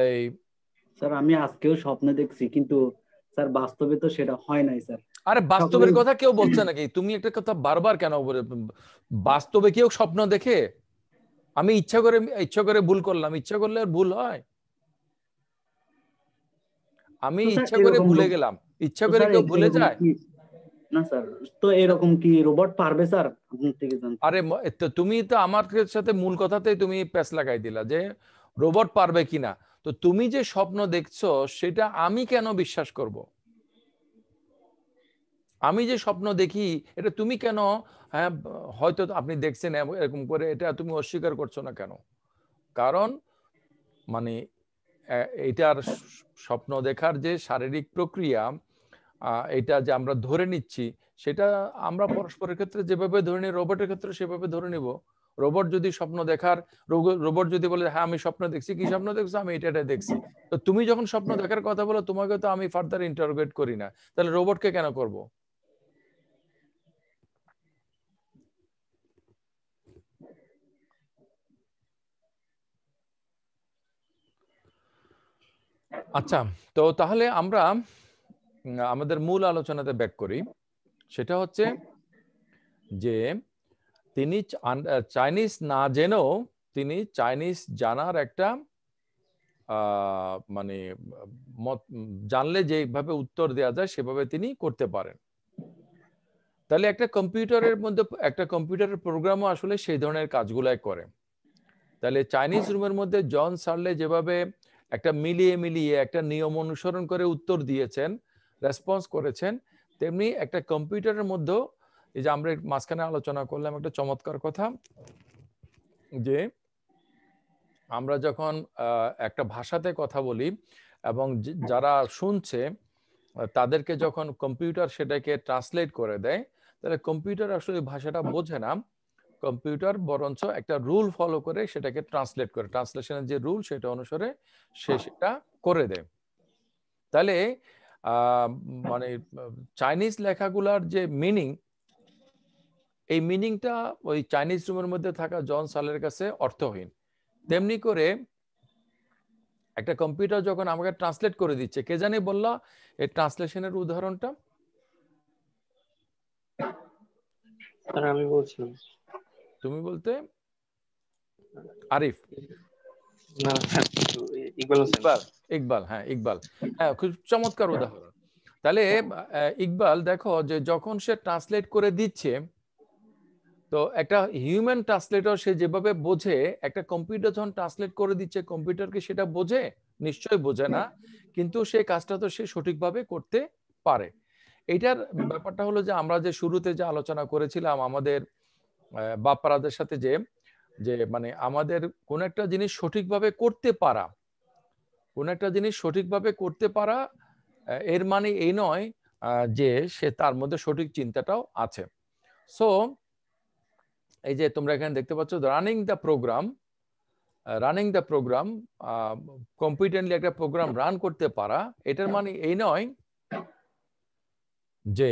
এই স্যার, আমি আজকেও স্বপ্ন দেখছি, কিন্তু স্যার বাস্তবে তো সেটা হয় নাই স্যার। আরে বাস্তবের কথা কেউ বলছে নাকি? তুমি একটা কথা বারবার কেন বলে? বাস্তবে কেউ স্বপ্ন দেখে? আমি ইচ্ছা করে ভুল করলাম, ইচ্ছা করলে আর ভুল হয়? আমি ইচ্ছা করে ভুলে গেলাম, ইচ্ছা করে কেউ ভুলে যায়? না স্যার, তো এরকম কি রোবট পারবে স্যার? আপনি থেকে জানতে। আরে তুমি তো আমার সাথে মূল কথাতেই তুমি প্যাচ লাগাই দিলা যে রোবট পারবে কিনা। তো তুমি যে স্বপ্ন দেখছো সেটা আমি কেন বিশ্বাস করব? আমি যে স্বপ্ন দেখি এটা তুমি কেন, হ্যাঁ হয়তো আপনি দেখছেন এরকম করে, এটা তুমি অস্বীকার করছো না কেন? কারণ মানে এটার স্বপ্ন দেখার যে শারীরিক প্রক্রিয়া, এটা যে আমরা ধরে নিচ্ছি, সেটা আমরা পরস্পরের ক্ষেত্রে যেভাবে ধরে নিই রোবটের ক্ষেত্রে সেভাবে ধরে নিব। রোবট যদি স্বপ্ন দেখার, রোবট যদি বলে হ্যাঁ আমি স্বপ্ন দেখছি, কি স্বপ্ন দেখছো? আমি এটা দেখছি। তো তুমি যখন স্বপ্ন দেখার কথা বলো, তোমাকে তো আমি ফার্দার ইন্টারোগেট করি না, তাহলে রোবটকে কেন করব? আচ্ছা, তো তাহলে আমরা আমাদের মূল আলোচনাতে ব্যাক করি। সেটা হচ্ছে যে তিনি চাইনিজ না জেনেও তিনি চাইনিজ জানার একটা মানে জানলে যেভাবে উত্তর দেওয়া যায় সেভাবে তিনি করতে পারেন। তাহলে একটা কম্পিউটারের মধ্যে, একটা কম্পিউটারের প্রোগ্রামও আসলে সেই ধরনের কাজগুলাই করে। তাহলে চাইনিজ রুমের মধ্যে জন সার্লে যেভাবে একটা মিলিয়ে একটা নিয়ম অনুসরণ করে উত্তর দিয়েছেন, রেসপন্স করেছেন, তেমনি একটা কম্পিউটারের মধ্যেও, এই যে আমরা মাঝখানে আলোচনা করলাম একটা চমৎকার কথা, যে আমরা যখন একটা ভাষাতে কথা বলি এবং যারা শুনছে তাদেরকে যখন কম্পিউটার সেটাকে ট্রান্সলেট করে দেয়, তাহলে কম্পিউটার আসলে ভাষাটা বোঝে না, কম্পিউটার বরঞ্চ একটা রুল ফলো করে সেটাকে ট্রান্সলেট করে, ট্রান্সলেশনের যে রুল সেটা অনুসারে সে সেটা করে দেয়। তাহলে মানে চাইনিজ লেখাগুলার যে মিনিং, এই মিনিংটা ওই চাইনিজ রুমের মধ্যে থাকা জন সালের কাছে অর্থহীন। তেমনি করে একটা কম্পিউটার যখন আমাকে ট্রান্সলেট করে দিচ্ছে, কে জানি বললা এই ট্রান্সলেশনের উদাহরণটা? আমি বলছিলাম। তুমি বলতে আরিফ? না ইকবাল, ইকবাল, হ্যাঁ ইকবাল, হ্যাঁ খুব চমৎকার উদাহরণ। তাহলে ইকবাল দেখো যে যখন সে ট্রান্সলেট করে দিচ্ছে, তো একটা হিউম্যান ট্রান্সলেটর সে যেভাবে বোঝে, একটা কম্পিউটার যখন ট্রান্সলেট করে দিচ্ছে, কম্পিউটারকে সেটা বোঝে? নিশ্চয়ই বোঝে না, কিন্তু সেই কাজটা তো সে সঠিকভাবে করতে পারে। এইটার ব্যাপারটা হলো যে আমরা যে শুরুতে যে আলোচনা করেছিলাম আমাদের বাপ্পারাদের সাথে, যে মানে আমাদের কোন একটা জিনিস সঠিকভাবে করতে পারা, কোন একটা জিনিস সঠিকভাবে করতে পারা, এর মানে এই নয় যে সে তার মধ্যে সঠিক চিন্তাটাও আছে। সো এই যে তোমরা এখানে দেখতে পাচ্ছ রানিং দ্য প্রোগ্রাম, কম্পিটেন্টলি একটা প্রোগ্রাম রান করতে পারা, এটার মানে এই নয় যে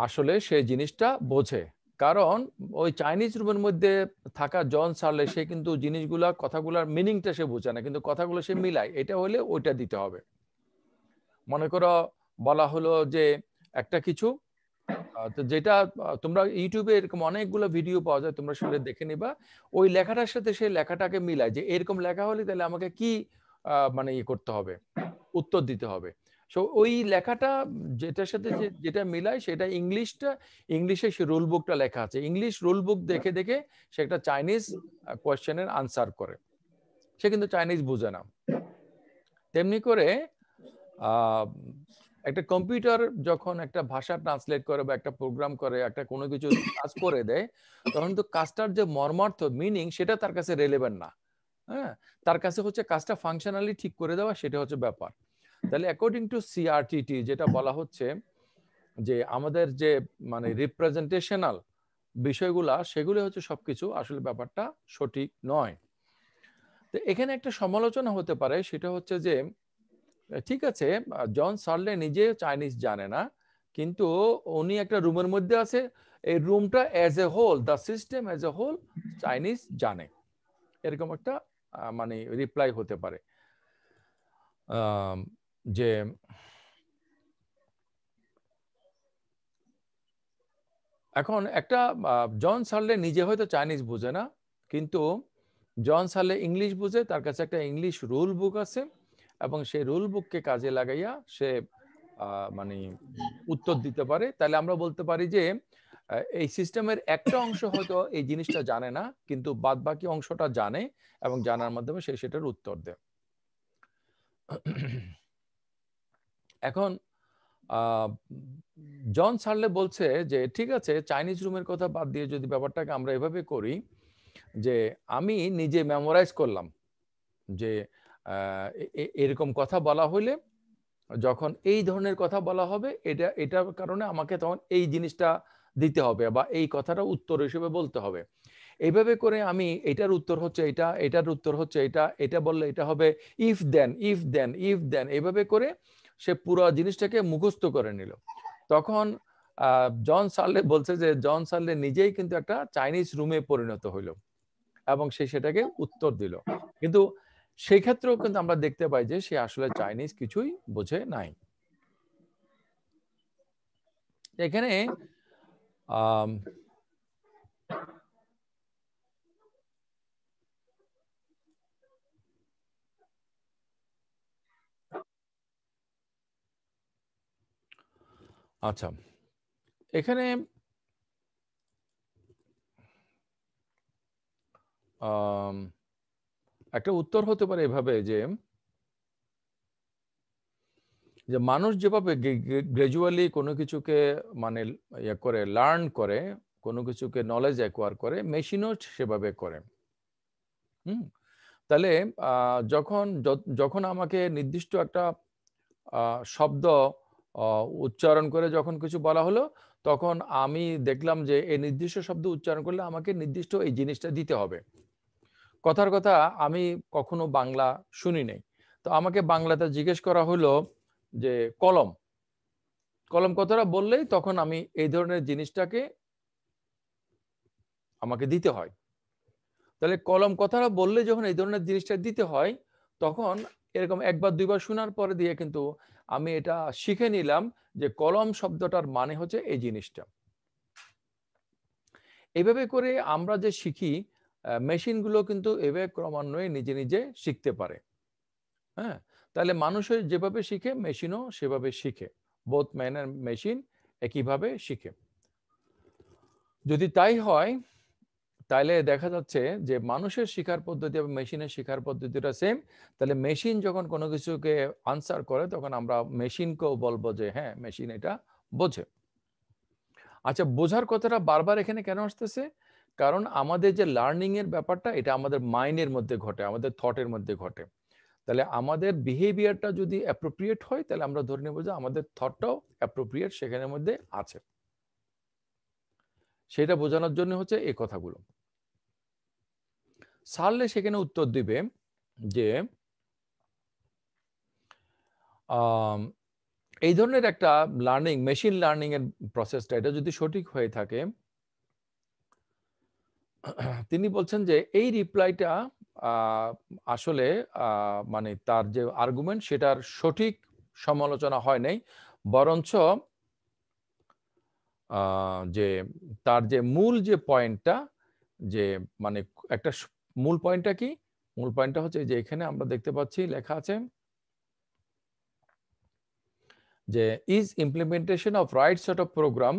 আসলে সেই জিনিসটা বোঝে। কারণ ওই চাইনিজ রুমের মধ্যে থাকা জন সার্লে সে কিন্তু জিনিসগুলা, কথাগুলার মিনিংটা সে বোঝে না, কিন্তু কথাগুলো সে মিলায়, এটা হলে ওইটা দিতে হবে। মনে করো বলা হলো যে একটা কিছু, তো যেটা তোমরা ইউটিউবে এরকম অনেকগুলো ভিডিও পাওয়া যায়, তোমরা সেটা দেখে নিবা, ওই লেখাটার সাথে সেই লেখাটাকে মিলায়, যে এরকম লেখা হলে তাহলে আমাকে কি মানে ইয়ে করতে হবে, উত্তর দিতে হবে। সো ওই লেখাটা যেটার সাথে যেটা মিলায় সেটা ইংলিশে সে রুল বুকটা লেখা আছে, ইংলিশ রুল বুক দেখে দেখে সে একটা চাইনিজ কোয়েশ্চেনের আনসার করে, সে কিন্তু চাইনিজ বুঝে না। তেমনি করে একটা কম্পিউটার যখন একটা ভাষা ট্রান্সলেট করে বা একটা প্রোগ্রাম করে, একটা কোনো কিছু কাজ করে দেয়, তখন তো কাজটার যে মর্মার্থ মিনিং সেটা তার কাছে রেলেভেন্ট না। হ্যাঁ, তার কাছে হচ্ছে কাজটা ফাংশনালি ঠিক করে দেওয়া, সেটা হচ্ছে ব্যাপার। তাহলে অ্যাকর্ডিং টু সিআরটিটি যেটা বলা হচ্ছে যে আমাদের যে মানে রিপ্রেজেন্টেশনাল বিষয়গুলা, সেগুলো হচ্ছে সবকিছু, আসলে ব্যাপারটা সঠিক নয়। তো এখানে একটা সমালোচনা হতে পারে, সেটা হচ্ছে যে ঠিক আছে জন সার্লে নিজে চাইনিজ জানে না, কিন্তু উনি একটা রুমের মধ্যে আছে, এই রুমটা as a whole, the system as a whole Chinese জানে, এরকম একটা মানে রিপ্লাই হতে পারে। যে এখন একটা জন সার্লে নিজে হয়তো চাইনিজ বুঝে না, কিন্তু জন সার্লে ইংলিশ বুঝে, তার কাছে একটা ইংলিশ রুল বুক আছে এবং সেই রুল বুককে কাজে লাগাইয়া সে মানে উত্তর দিতে পারে। তাহলে আমরা বলতে পারি যে এই সিস্টেমের একটা অংশ হয়তো এই জিনিসটা জানে না, কিন্তু বাদ বাকি অংশটা জানে এবং জানার মাধ্যমে সে সেটার উত্তর দেয়। এখন জন সার্লে বলছে যে ঠিক আছে, চাইনিজ রুমের কথা বাদ দিয়ে যদি ব্যাপারটাকে আমরা এভাবে করি যে আমি নিজে মেমোরাইজ করলাম যে এরকম কথা বলা হইলে, যখন এই ধরনের কথা বলা হবে, এটার কারণে আমাকে তখন এই জিনিসটা দিতে হবে বা এই কথাটা উত্তর হিসেবে বলতে হবে। এইভাবে করে আমি এটার উত্তর হচ্ছে এটা, এটার উত্তর হচ্ছে এটা, এটা বললে এটা হবে, if then if then if then, এইভাবে করে সে পুরো জিনিসটাকে মুখস্থ করে নিল। তখন জন সার্লে বলছে যে জন সার্লে নিজেই কিন্তু একটা চাইনিজ রুমে পরিণত হইল এবং সে সেটাকে উত্তর দিল। কিন্তু সেই ক্ষেত্রেও কিন্তু আমরা দেখতে পাই যে সে আসলে চাইনিজ কিছুই বোঝে নাই। এখানে আচ্ছা, এখানে একটা উত্তর হতে পারে এভাবে যে মানুষ যেভাবে গ্রাজুয়ালি কোনো কিছুকে মানে ইয়ে করে লার্ন করে, কোনো কিছুকে নলেজ অ্যাকোয়ার করে, মেশিনও সেভাবে করে। তাহলে যখন আমাকে নির্দিষ্ট একটা শব্দ উচ্চারণ করে যখন কিছু বলা হলো, তখন আমি দেখলাম যে এই নির্দিষ্ট শব্দ উচ্চারণ করলে আমাকে নির্দিষ্ট এই জিনিসটা দিতে হবে। কথার কথা, আমি কখনো বাংলা শুনি নাই, তো আমাকে বাংলাতে জিজ্ঞেস করা হলো যে কলম, কলম কথাটা বললেই তখন আমি এই ধরনের জিনিসটাকে আমাকে দিতে হয়। তাহলে কলম কথাটা বললে যখন এই ধরনের জিনিসটা দিতে হয়, তখন এরকম একবার দুইবার শোনার পরে দিয়ে কিন্তু আমি এটা শিখে নিলাম যে কলম শব্দটার মানে হচ্ছে এই জিনিসটা। এইভাবে করে আমরা যে শিখি, মেশিনগুলো কিন্তু এভাবে ক্রমান্বয়ে নিজে নিজে শিখতে পারে। হ্যাঁ, তাহলে মানুষের যেভাবে শিখে মেশিনও সেভাবে শিখে, বোথ ম্যান এন্ড মেশিন একইভাবে শিখে। যদি তাই হয়, তাহলে দেখা যাচ্ছে যে মানুষের শিখার পদ্ধতি এবং মেশিনের শিখার পদ্ধতিটা সেম। তাহলে মেশিন যখন কোনো কিছুকে আনসার করে, তখন আমরা মেশিনকেও বলবো যে হ্যাঁ, মেশিন এটা বোঝে। আচ্ছা, বোঝার কথাটা বারবার এখানে কেন আসতেছে? কারণ আমাদের যে লার্নিং এর ব্যাপারটা, এটা আমাদের মাইন্ডের মধ্যে ঘটে, আমাদের থটের মধ্যে ঘটে। তাহলে আমাদের বিহেভিয়ারটা যদি অ্যাপ্রোপ্রিয়েট হয়, তাহলে আমরা ধরে নেব যে আমাদের থটটাও অ্যাপ্রোপ্রিয়েট সেখানের মধ্যে আছে। সেটা বোঝানোর জন্য হচ্ছে এই কথাগুলো। সার্লে সেখানে উত্তর দিবে যে এই ধরনের একটা লার্নিং, মেশিন লার্নিং এর প্রসেসটা, এটা যদি সঠিক হয়ে থাকে, তিনি বলছেন যে এই রিপ্লাইটা আসলে মানে তার যে আর্গুমেন্ট, সেটার সঠিক সমালোচনা হয় নাই, বরঞ্চ যে তার যে মূল যে পয়েন্টটা, যে মানে একটা মূল পয়েন্টটা কি, মূল পয়েন্টটা হচ্ছে যে এখানে আমরা দেখতে পাচ্ছি লেখা আছে যে is implementation of right set of program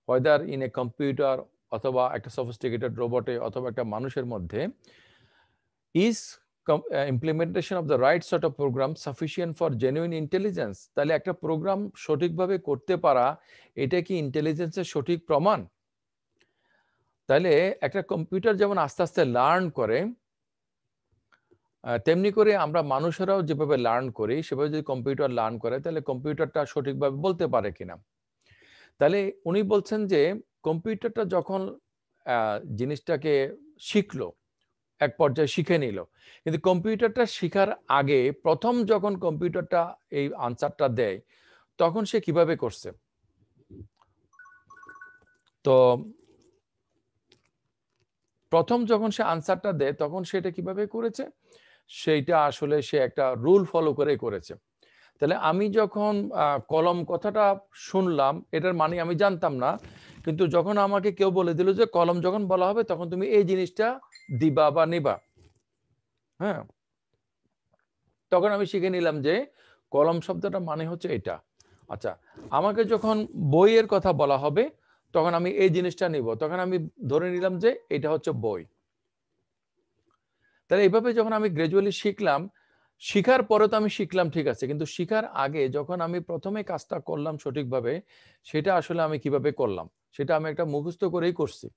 whether in a computer অথবা একটা sophisticated রোবটে অথবা একটা মানুষের মধ্যে, is implementation of the right sort of program sufficient for genuine intelligence? তাহলে একটা প্রোগ্রাম সঠিকভাবে করতে পারা, এটা কি ইন্টেলিজেন্সের সঠিক প্রমাণ? তাহলে একটা কম্পিউটার যেমন আস্তে আস্তে লার্ন করে, তেমনি করে আমরা মানুষেরাও যেভাবে লার্ন করি, সেভাবে যদি কম্পিউটার লার্ন করে, তাহলে কম্পিউটারটা সঠিকভাবে বলতে পারে কিনা। তাহলে উনি বলছেন যে কম্পিউটারটা যখন জিনিসটাকে শিখলো, এক পর্যায়ে শিখে নিল, কিন্তু কম্পিউটারটা শিখার আগে প্রথম যখন কম্পিউটারটা এই আনসারটা দেয়, তখন সে কিভাবে করছে? তো প্রথম যখন সে আনসারটা দেয়, তখন সেটা কিভাবে করেছে? সেইটা আসলে সে একটা রুল ফলো করে করেছে। তাহলে আমি যখন কলম কথাটা শুনলাম, এটার মানে আমি জানতাম না, কিন্তু যখন আমাকে কেউ বলে দিল যে কলম যখন বলা হবে তখন তুমি এই জিনিসটা দিবা বা নিবা, হ্যাঁ, তখন আমি শিখে নিলাম যে কলম শব্দটা মানে হচ্ছে এটা। আচ্ছা, আমাকে যখন বইয়ের কথা বলা হবে তখন আমি এই জিনিসটা নিব, তখন আমি ধরে নিলাম যে এটা হচ্ছে বই। তাহলে এইভাবে যখন আমি গ্রাজুয়ালি শিখলাম, শিখার পরে তো আমি শিখলাম ঠিক আছে, কিন্তু শিখার আগে যখন আমি প্রথমে কাজটা করলাম সঠিকভাবে, সেটা আসলে আমি কিভাবে করলাম সেটা আমি একটা মুখস্থ করেই করছি।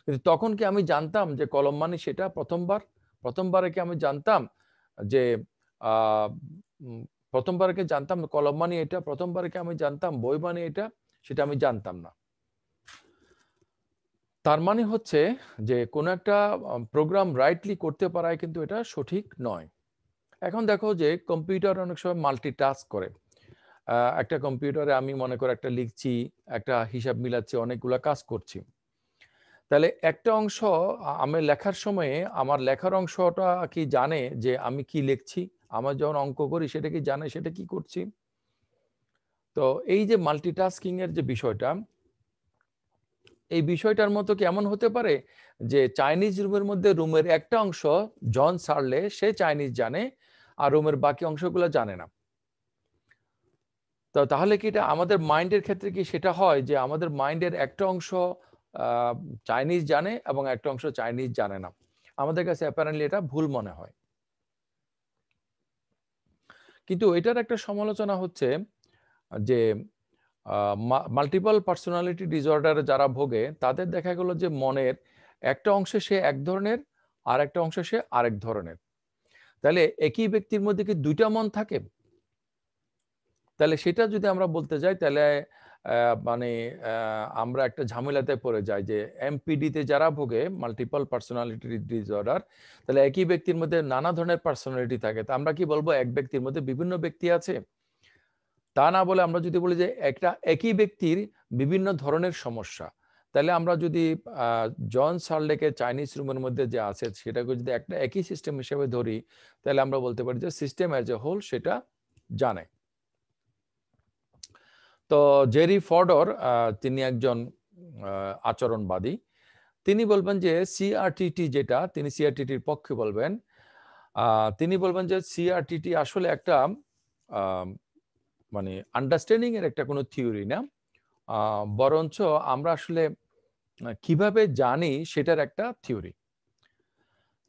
কিন্তু তখন কি আমি জানতাম যে কলম মানে সেটা? প্রথমবারে কি আমি জানতাম যে প্রথমবারে কি জানতাম কলম মানে এটা? প্রথমবারে কি আমি জানতাম বই মানে এটা? সেটা আমি জানতাম না। তার মানে হচ্ছে যে কোনো একটা প্রোগ্রাম রাইটলি করতে পারায় কিন্তু এটা সঠিক নয়। এখন দেখো যে কম্পিউটার অনেক সময় মাল্টিটাস্ক করে। একটা কম্পিউটারে আমি মনে করে একটা লিখছি, একটা হিসাব মিলাচ্ছি, অনেকগুলো কাজ করছি। তাহলে একটা অংশ আমি লেখার সময়ে আমার লেখার অংশটা কি জানে যে আমি কি লিখছি? আমার যখন অঙ্ক করি সেটা কি জানে সেটা কি করছি? তো এই যে মাল্টিটাস্কিং এর যে বিষয়টা, এই বিষয়টার মতো কি এমন হতে পারে যে চাইনিজ রুমের মধ্যে রুমের একটা অংশ জন সারলে সে চাইনিজ জানে আর রুমের বাকি অংশগুলো জানে না? তো তাহলে কি এটা আমাদের মাইন্ডের ক্ষেত্রে কি সেটা হয় যে আমাদের মাইন্ডের একটা অংশ চাইনিজ জানে এবং একটা অংশ চাইনিজ জানে না? আমাদের কাছে অ্যাপারেন্টলি এটা ভুল মনে হয়। কিন্তু এটার একটা সমালোচনা হচ্ছে যে মাল্টিপল পার্সোনালিটি ডিসঅর্ডারে যারা ভোগে তাদের দেখা গেল যে মনের একটা অংশে সে এক ধরনের আর একটা অংশে সে আরেক ধরনের। তাহলে একই ব্যক্তির মধ্যে কি দুইটা মন থাকে? তাহলে সেটা যদি আমরা বলতে যাই তাহলে মানে আমরা একটা ঝামেলাতে পড়ে যাই যে এমপিডিতে যারা ভোগে মাল্টিপল পার্সোনালিটি ডিসঅর্ডার, তাহলে একই ব্যক্তির মধ্যে নানা ধরনের পার্সোনালিটি থাকে। তা আমরা কি বলবো এক ব্যক্তির মধ্যে বিভিন্ন ব্যক্তি আছে? তা না বলে আমরা যদি বলি যে একটা একই ব্যক্তির বিভিন্ন ধরনের সমস্যা, তাহলে আমরা যদি জন সার্লেকে চাইনিজ রুমের মধ্যে যে আছে সেটাকে যদি একটা একই সিস্টেম হিসেবে ধরি, তাহলে আমরা বলতে পারি যে সিস্টেম অ্যাজ এ হোল সেটা জানে। তো জেরি ফর্ডর তিনি একজন আচরণবাদী, তিনি বলবেন যে সিআরটিটি যেটা, তিনি সিআরটিটির পক্ষে বলবেন, তিনি বলবেন যে সিআরটিটি আসলে একটা মানে আন্ডারস্ট্যান্ডিং এর একটা কোনো থিওরি না, বরঞ্চ আমরা আসলে কিভাবে জানি সেটার একটা থিওরি।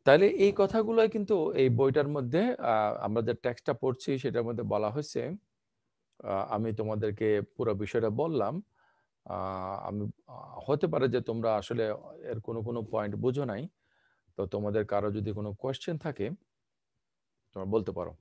তাহলে এই কথাগুলো কিন্তু এই বইটার মধ্যে আমরা যে টেক্সটটা পড়ছি সেটার মধ্যে বলা হয়েছে। আমি তোমাদেরকে পুরো বিষয়টা বললাম। আমি হতে পারে যে তোমরা আসলে এর কোনো পয়েন্ট বুঝো নাই, তো তোমাদের কারো যদি কোনো কোয়েশ্চেন থাকে তোমরা বলতে পারো।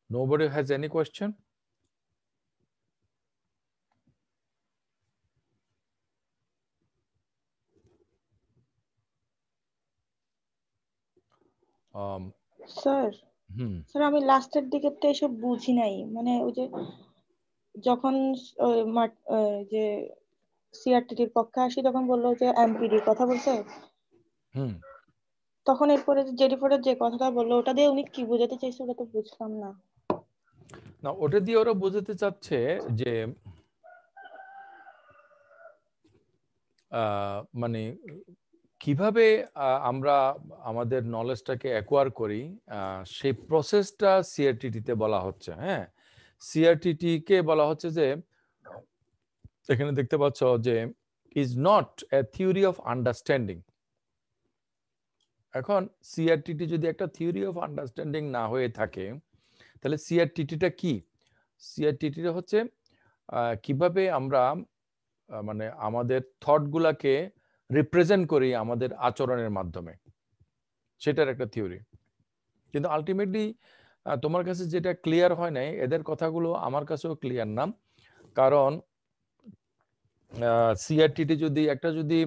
Nobody has any question? Sir sir আমি লাস্টের দিকের তো এসব বুঝি নাই, মানে ওই যে যখন যে সিআরটিটির পক্ষে আসি তখন বললো যে এমপিডির কথা বলছে, তখন এরপরে জেডি ফোর্ডের যে কথাটা বললো ওটা দিয়ে উনি কি বোঝাতে চাইছে ওটা তো বুঝলাম না। না, ওটা দিয়ে ওরা বোঝাতে চাচ্ছে যে মানে কিভাবে আমরা আমাদের নলেজটাকে অ্যাকোয়ার করি সেই প্রসেসটা সিআরটিটিতে বলা হচ্ছে। হ্যাঁ, সিআরটিটি কে বলা হচ্ছে যে এখানে দেখতে পাচ্ছ যে is not a theory of understanding. এখন সিআরটিটি যদি একটা থিওরি অফ আন্ডারস্ট্যান্ডিং না হয়ে থাকে তাহলে সিআরটিটিটা কি? সিআরটিটিটা হচ্ছে কিভাবে আমরা মানে আমাদের থটগুলাকে রিপ্রেজেন্ট করি আমাদের আচরণের মাধ্যমে, সেটার একটা থিওরি। কিন্তু আলটিমেটলি তোমার কাছে যেটা ক্লিয়ার হয় নাই, এদের কথাগুলো আমার কাছেও ক্লিয়ার না। কারণ সিআরটিটি যদি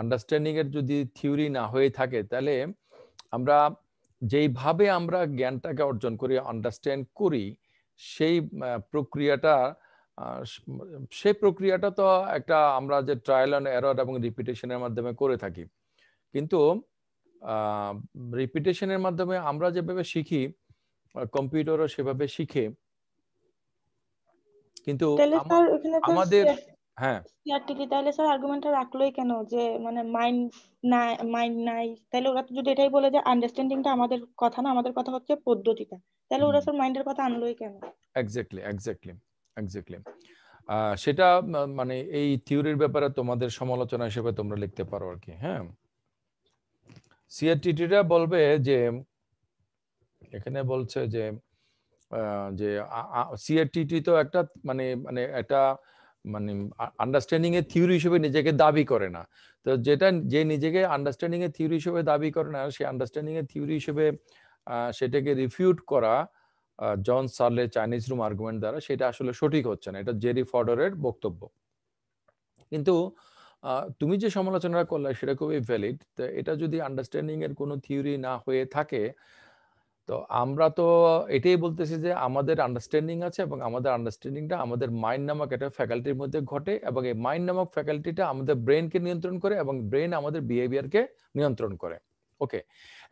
আন্ডারস্ট্যান্ডিং এর যদি থিওরি না হয়ে থাকে, তাহলে আমরা যেইভাবে আমরা জ্ঞানটাকে অর্জন করি, আন্ডারস্ট্যান্ড করি, সেই প্রক্রিয়াটা সেই প্রক্রিয়াটা তো একটা আমরা যে ট্রায়াল অ্যান্ড এরর এবং রিপিটেশনের মাধ্যমে করে থাকি। কিন্তু রিপিটেশনের মাধ্যমে আমরা যেভাবে শিখি, কম্পিউটারও সেভাবে শিখে। কিন্তু আমাদের হ্যাঁ সিআরটিটি তাহলে স্যার আর্গুমেন্টটা রাখলোই কেন যে মানে মাইন্ড নাই? তাহলে ওরা তো যদি এটাই বলে যে আন্ডারস্ট্যান্ডিংটা আমাদের কথা না, আমাদের কথা হচ্ছে পদ্ধতিটা, তাহলে ওরা স্যার মাইন্ডের কথা আনলোই কেন? এক্স্যাক্টলি সেটা মানে এই থিওরির ব্যাপারে তোমাদের সমালোচনা হিসেবে তোমরা লিখতে পারো আর কি। হ্যাঁ, সিআরটিটিরা বলবে যে, এখানে বলছে যে সিআরটিটি তো একটা মানে মানে একটা মানে আন্ডারস্ট্যান্ডিং এর থিওরি হিসেবে নিজেকে দাবি করে না। তো যেটা যে নিজেকে আন্ডারস্ট্যান্ডিং এর থিওরি হিসেবে দাবি করে না, সেই আন্ডারস্ট্যান্ডিং এর থিওরি হিসেবে সেটাকে রিফিউট করা জন সার্লে চাইনিজ রুম আর্গুমেন্ট দ্বারা, সেটা আসলে সঠিক হচ্ছে না। এটা জেরি ফডরের বক্তব্য। কিন্তু তুমি যে সমালোচনা করলে সেটা খুবই ভ্যালিড। তো এটা যদি আন্ডারস্ট্যান্ডিং এর কোনো থিওরি না হয়ে থাকে, তো আমরা তো এটাই বলতেছি যে আমাদের আন্ডারস্ট্যান্ডিং আছে, এবং আমাদের আন্ডারস্ট্যান্ডিংটা আমাদের মাইন্ড নামক একটা ফ্যাকাল্টির মধ্যে ঘটে, এবং এই মাইন্ড নামক ফ্যাকাল্টিটা আমাদের ব্রেনকে নিয়ন্ত্রণ করে, এবং ব্রেন আমাদের বিহেভিয়ারকে নিয়ন্ত্রণ করে। ওকে,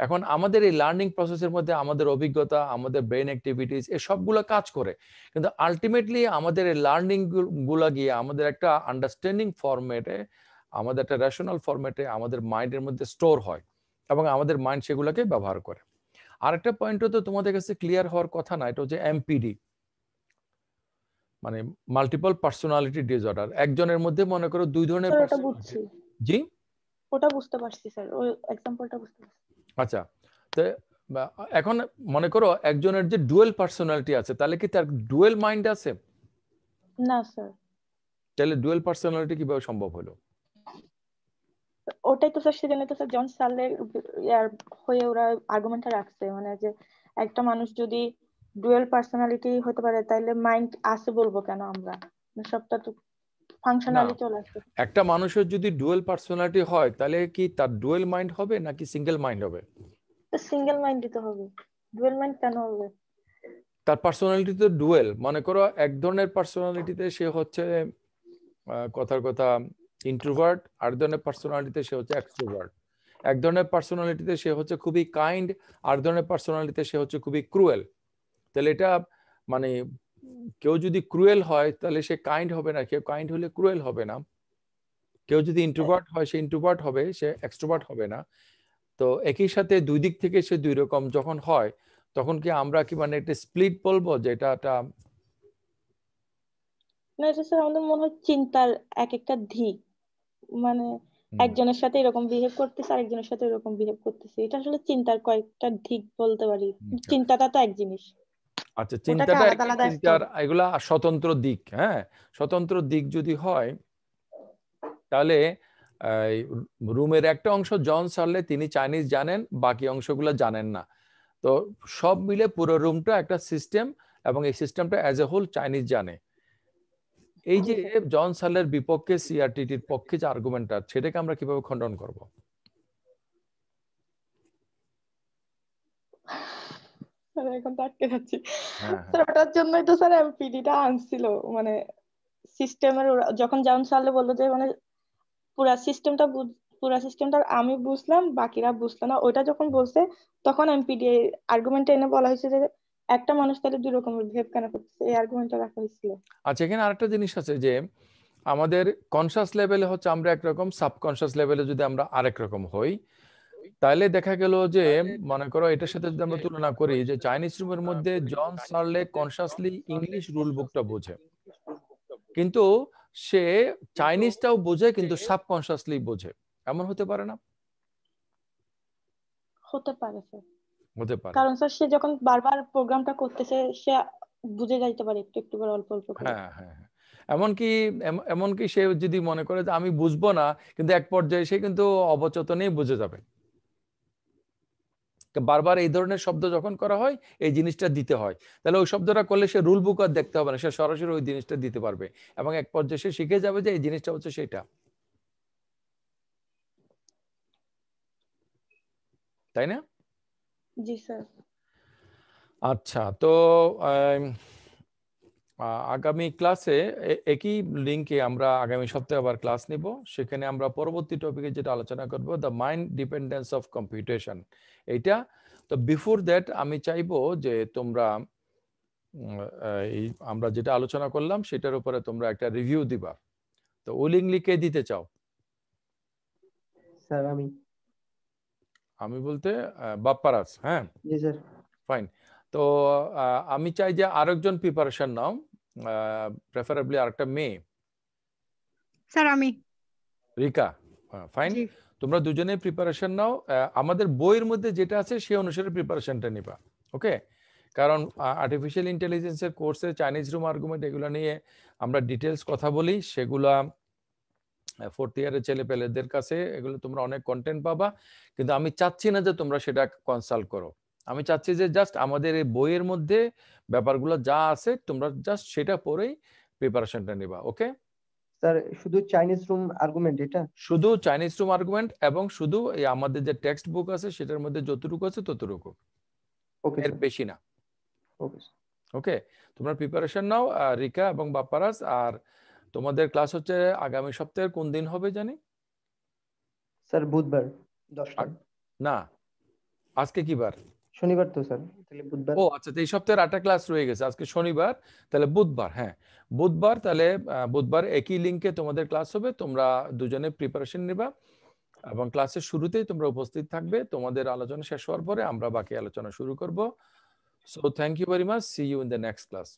এখন আমাদের এই লার্নিং প্রসেসের মধ্যে আমাদের অভিজ্ঞতা, আমাদের ব্রেন অ্যাক্টিভিটিস, এই সবগুলো কাজ করে, কিন্তু আলটিমেটলি আমাদের এই লার্নিং গুলা গিয়ে আমাদের একটা আন্ডারস্ট্যান্ডিং ফরম্যাটে, আমাদের একটা রেশনাল ফরম্যাটে আমাদের মাইন্ডের মধ্যে স্টোর হয়, এবং আমাদের মাইন্ড সেগুলোকে ব্যবহার করে। আরেকটা পয়েন্টও তো তোমাদের কাছে ক্লিয়ার হওয়ার কথা না, এটা হচ্ছে এমপিডি, মানে মাল্টিপল পার্সোনালিটি ডিসঅর্ডার। একজনের মধ্যে মনে করো দুই ধরনের পার্সোনালিটি। জি, ওটা বুঝতে পারছি স্যার, ওই एग्जांपलটা বুঝতে পারছি। আচ্ছা, তো এখন মনে করো একজনের যে ডুয়াল পার্সোনালিটি আছে, তাহলে কি তার ডুয়াল মাইন্ড আছে? না স্যার। তাহলে ডুয়াল পার্সোনালিটি কিভাবে সম্ভব হলো? ওটাই তো স্যার, সেজন্য তো স্যার জন সার্লের ইয়ার হয়ে ওরা আর্গুমেন্টটা রাখছে, মানে যে একটা মানুষ যদি ডুয়াল পার্সোনালিটি হতে পারে, তাহলে মাইন্ড আছে বলবো কেন আমরা? সবটা তো ফাংশনালি চলে আসছে। একটা মানুষের যদি ডুয়াল পার্সোনালিটি হয়, তাহলে কি তার ডুয়াল মাইন্ড হবে নাকি সিঙ্গেল মাইন্ড হবে? সিঙ্গেল মাইন্ড দিতে হবে, ডুয়াল মাইন্ড কেন হবে? তার পার্সোনালিটি তো ডুয়াল। মনে করো এক ধরনের পার্সোনালিটিতে সে হচ্ছে কথার কথা ইন্ট্রোভার্ট, আর ধরনের পার্সোনালিটিতে সে হচ্ছে এক্সট্রোভার্ট। এক ধরনের পার্সোনালিটিতে সে হচ্ছে খুবই কাইন্ড, আর ধরনের পার্সোনালিটিতে সে হচ্ছে খুবই ক্রুয়েল। তাহলে এটা মানে কেউ যদি ক্রুয়েল হয় তাহলে সে কাইন্ড হবে না, কেউ কাইন্ড হলে ক্রুয়েল হবে না। কেউ যদি ইন্ট্রোভার্ট হয় সে ইন্ট্রোভার্ট হবে, সে এক্সট্রোভার্ট হবে না। তো একই সাথে দুই দিক থেকে সে দুই রকম যখন হয়, তখন কি আমরা কি মানে একটা স্প্লিট বলবো যে এটা না, এটা স্যার আমাদের মনে হয় চিন্তার এক একটা দিক, মানে একজনের সাথে এরকম বিহেভ করতেছে, আরেকজনের সাথে এরকম বিহেভ করতেছে, এটা আসলে চিন্তার কয়েকটা দিক বলতে পারি। চিন্তাটা তো এক জিনিস। আচ্ছা, চিন্তাটা চিন্তার এগুলা স্বতন্ত্র দিক। হ্যাঁ, স্বতন্ত্র দিক যদি হয়, তাহলে রুমের একটা অংশ জন সার্লে তিনি চাইনিজ জানেন, বাকি অংশগুলো জানেন না। তো সব মিলে পুরো রুমটা একটা সিস্টেম, এবং এই সিস্টেমটা অ্যাজ এ হোল চাইনিজ জানে। এই যে জন সার্লের বিপক্ষে সিআরটিটির পক্ষে যে আর্গুমেন্টটা, সেটাকে আমরা কিভাবে খণ্ডন করব? এখন তো আটকে যাচ্ছি স্যার। ওটার জন্যই তো স্যার এমপিডিটা আনছিল, মানে সিস্টেমের যখন জন সার্লে বললো যে মানে পুরা সিস্টেমটা আমি বুঝলাম, বাকিরা বুঝলো না, ওইটা যখন বলছে তখন এমপিডি আর্গুমেন্ট এনে বলা হয়েছে যে একটা মানুষ তাহলে দুই রকমের বিহেভ কেন করতেছে, এই আর্গুমেন্টটা রাখা হয়েছিল। আচ্ছা, এখানে আরেকটা জিনিস আছে যে আমাদের কনসাস লেভেলে হচ্ছে আমরা একরকম, সাবকনসাস লেভেলে যদি আমরা আরেক রকম হই, তাহলে দেখা গেল যে মনে করো এটার সাথে যদি আমরা তুলনা করি, যে চাইনিজ রুমের মধ্যে জন সার্লে কনসাসলি ইংলিশ রুল বুকটা বোঝে, কিন্তু সে চাইনিজটাও বোঝে কিন্তু সাবকনসাসলি বোঝে। এমন হতে পারে না? হতে পারে স্যার, হতে পারে, কারণ স্যার সে যখন বারবার প্রোগ্রামটা করতেছে সে বুঝে যাইতে পারে একটু একটু করে, অল্প অল্প করে। হ্যাঁ হ্যাঁ হ্যাঁ। এমনকি সে যদি মনে করে যে আমি বুঝবো না, কিন্তু এক পর্যায়ে সে কিন্তু অবচেতনেই বুঝে যাবে। বারবার এই ধরনের শব্দ যখন করা হয়, এই জিনিসটা দিতে হয়, তাহলে ওই শব্দটা করলে সে রুল বুক আর দেখতে হবে না, সে সরাসরি ওই জিনিসটা দিতে পারবে, এবং এক পর্যায়ে সে শিখে যাবে যে এই জিনিসটা হচ্ছে সেটা। তাই না? জি স্যার। আচ্ছা, তো আগামী ক্লাসে একই লিঙ্কে আমরা আগামী সপ্তাহে আবার ক্লাস নিব। সেখানে আমরা পরবর্তী টপিকে যেটা আলোচনা করব, the mind dependence of computation. এইটা তো বিফোর দ্যাট আমি চাইবো যে তোমরা আমরা যেটা আলোচনা করলাম সেটার উপরে তোমরা একটা রিভিউ দিবা। তো উইলিংলি কে দিতে চাও? স্যার আমি বলতে বাপ্পারাজ। হ্যাঁ, জি স্যার। ফাইন। তো আমি চাই যে আরেকজন প্রিপারেশন নাও, প্রেফারেবলি আরেকটা মেয়ে। স্যার রিকা, ফাইন। তোমরা দুজনে প্রিপারেশন নাও। আমাদের বইয়ের মধ্যে যেটা আছে সেই অনুসারে প্রিপারেশনটা নিবা, ওকে? কারণ আর্টিফিশিয়াল ইন্টেলিজেন্সের কোর্সে চাইনিজ রুম আর্গুমেন্ট এগুলো নিয়ে আমরা ডিটেলস কথা বলি, সেগুলা ফোর্থ ইয়ারের ছেলেপেলেদের কাছে এগুলো তোমরা অনেক কন্টেন্ট পাবা। কিন্তু আমি চাচ্ছি না যে তোমরা সেটা কনসাল্ট করো। আমি চাচ্ছি যে জাস্ট আমাদের এই বইয়ের মধ্যে ব্যাপারগুলো যা আছে তোমরা জাস্ট সেটা পড়েই প্রিপারেশনটা নিবা, ওকে? স্যার শুধু চাইনিজ রুম আর্গুমেন্ট এটা? শুধু চাইনিজ রুম আর্গুমেন্ট এবং শুধু এই আমাদের যে টেক্সট বুক আছে সেটার মধ্যে যতটুকু আছে ততটুকু, ওকে এর বেশি না। ওকে ওকে, তোমরা প্রিপারেশন নাও রিকা এবং বাপ্পারাজ। আর তোমাদের ক্লাস হচ্ছে আগামী সপ্তাহের কোন দিন হবে জানি? স্যার বুধবার 10টায়। না, আজকে কি বার? শনিবার তো স্যার, তাহলে বুধবার। ও আচ্ছা, তো এই সপ্তাহের 8টা ক্লাস রয়ে গেছে, আজকে শনিবার, তাহলে বুধবার। হ্যাঁ, বুধবার। তাহলে বুধবার একই লিঙ্কে তোমাদের ক্লাস হবে, তোমরা দুজনে প্রিপারেশন নিবা এবং ক্লাসের শুরুতেই তোমরা উপস্থিত থাকবে। তোমাদের আলোচনা শেষ হওয়ার পরে আমরা বাকি আলোচনা শুরু করব। So thank you very much, see you in the next class.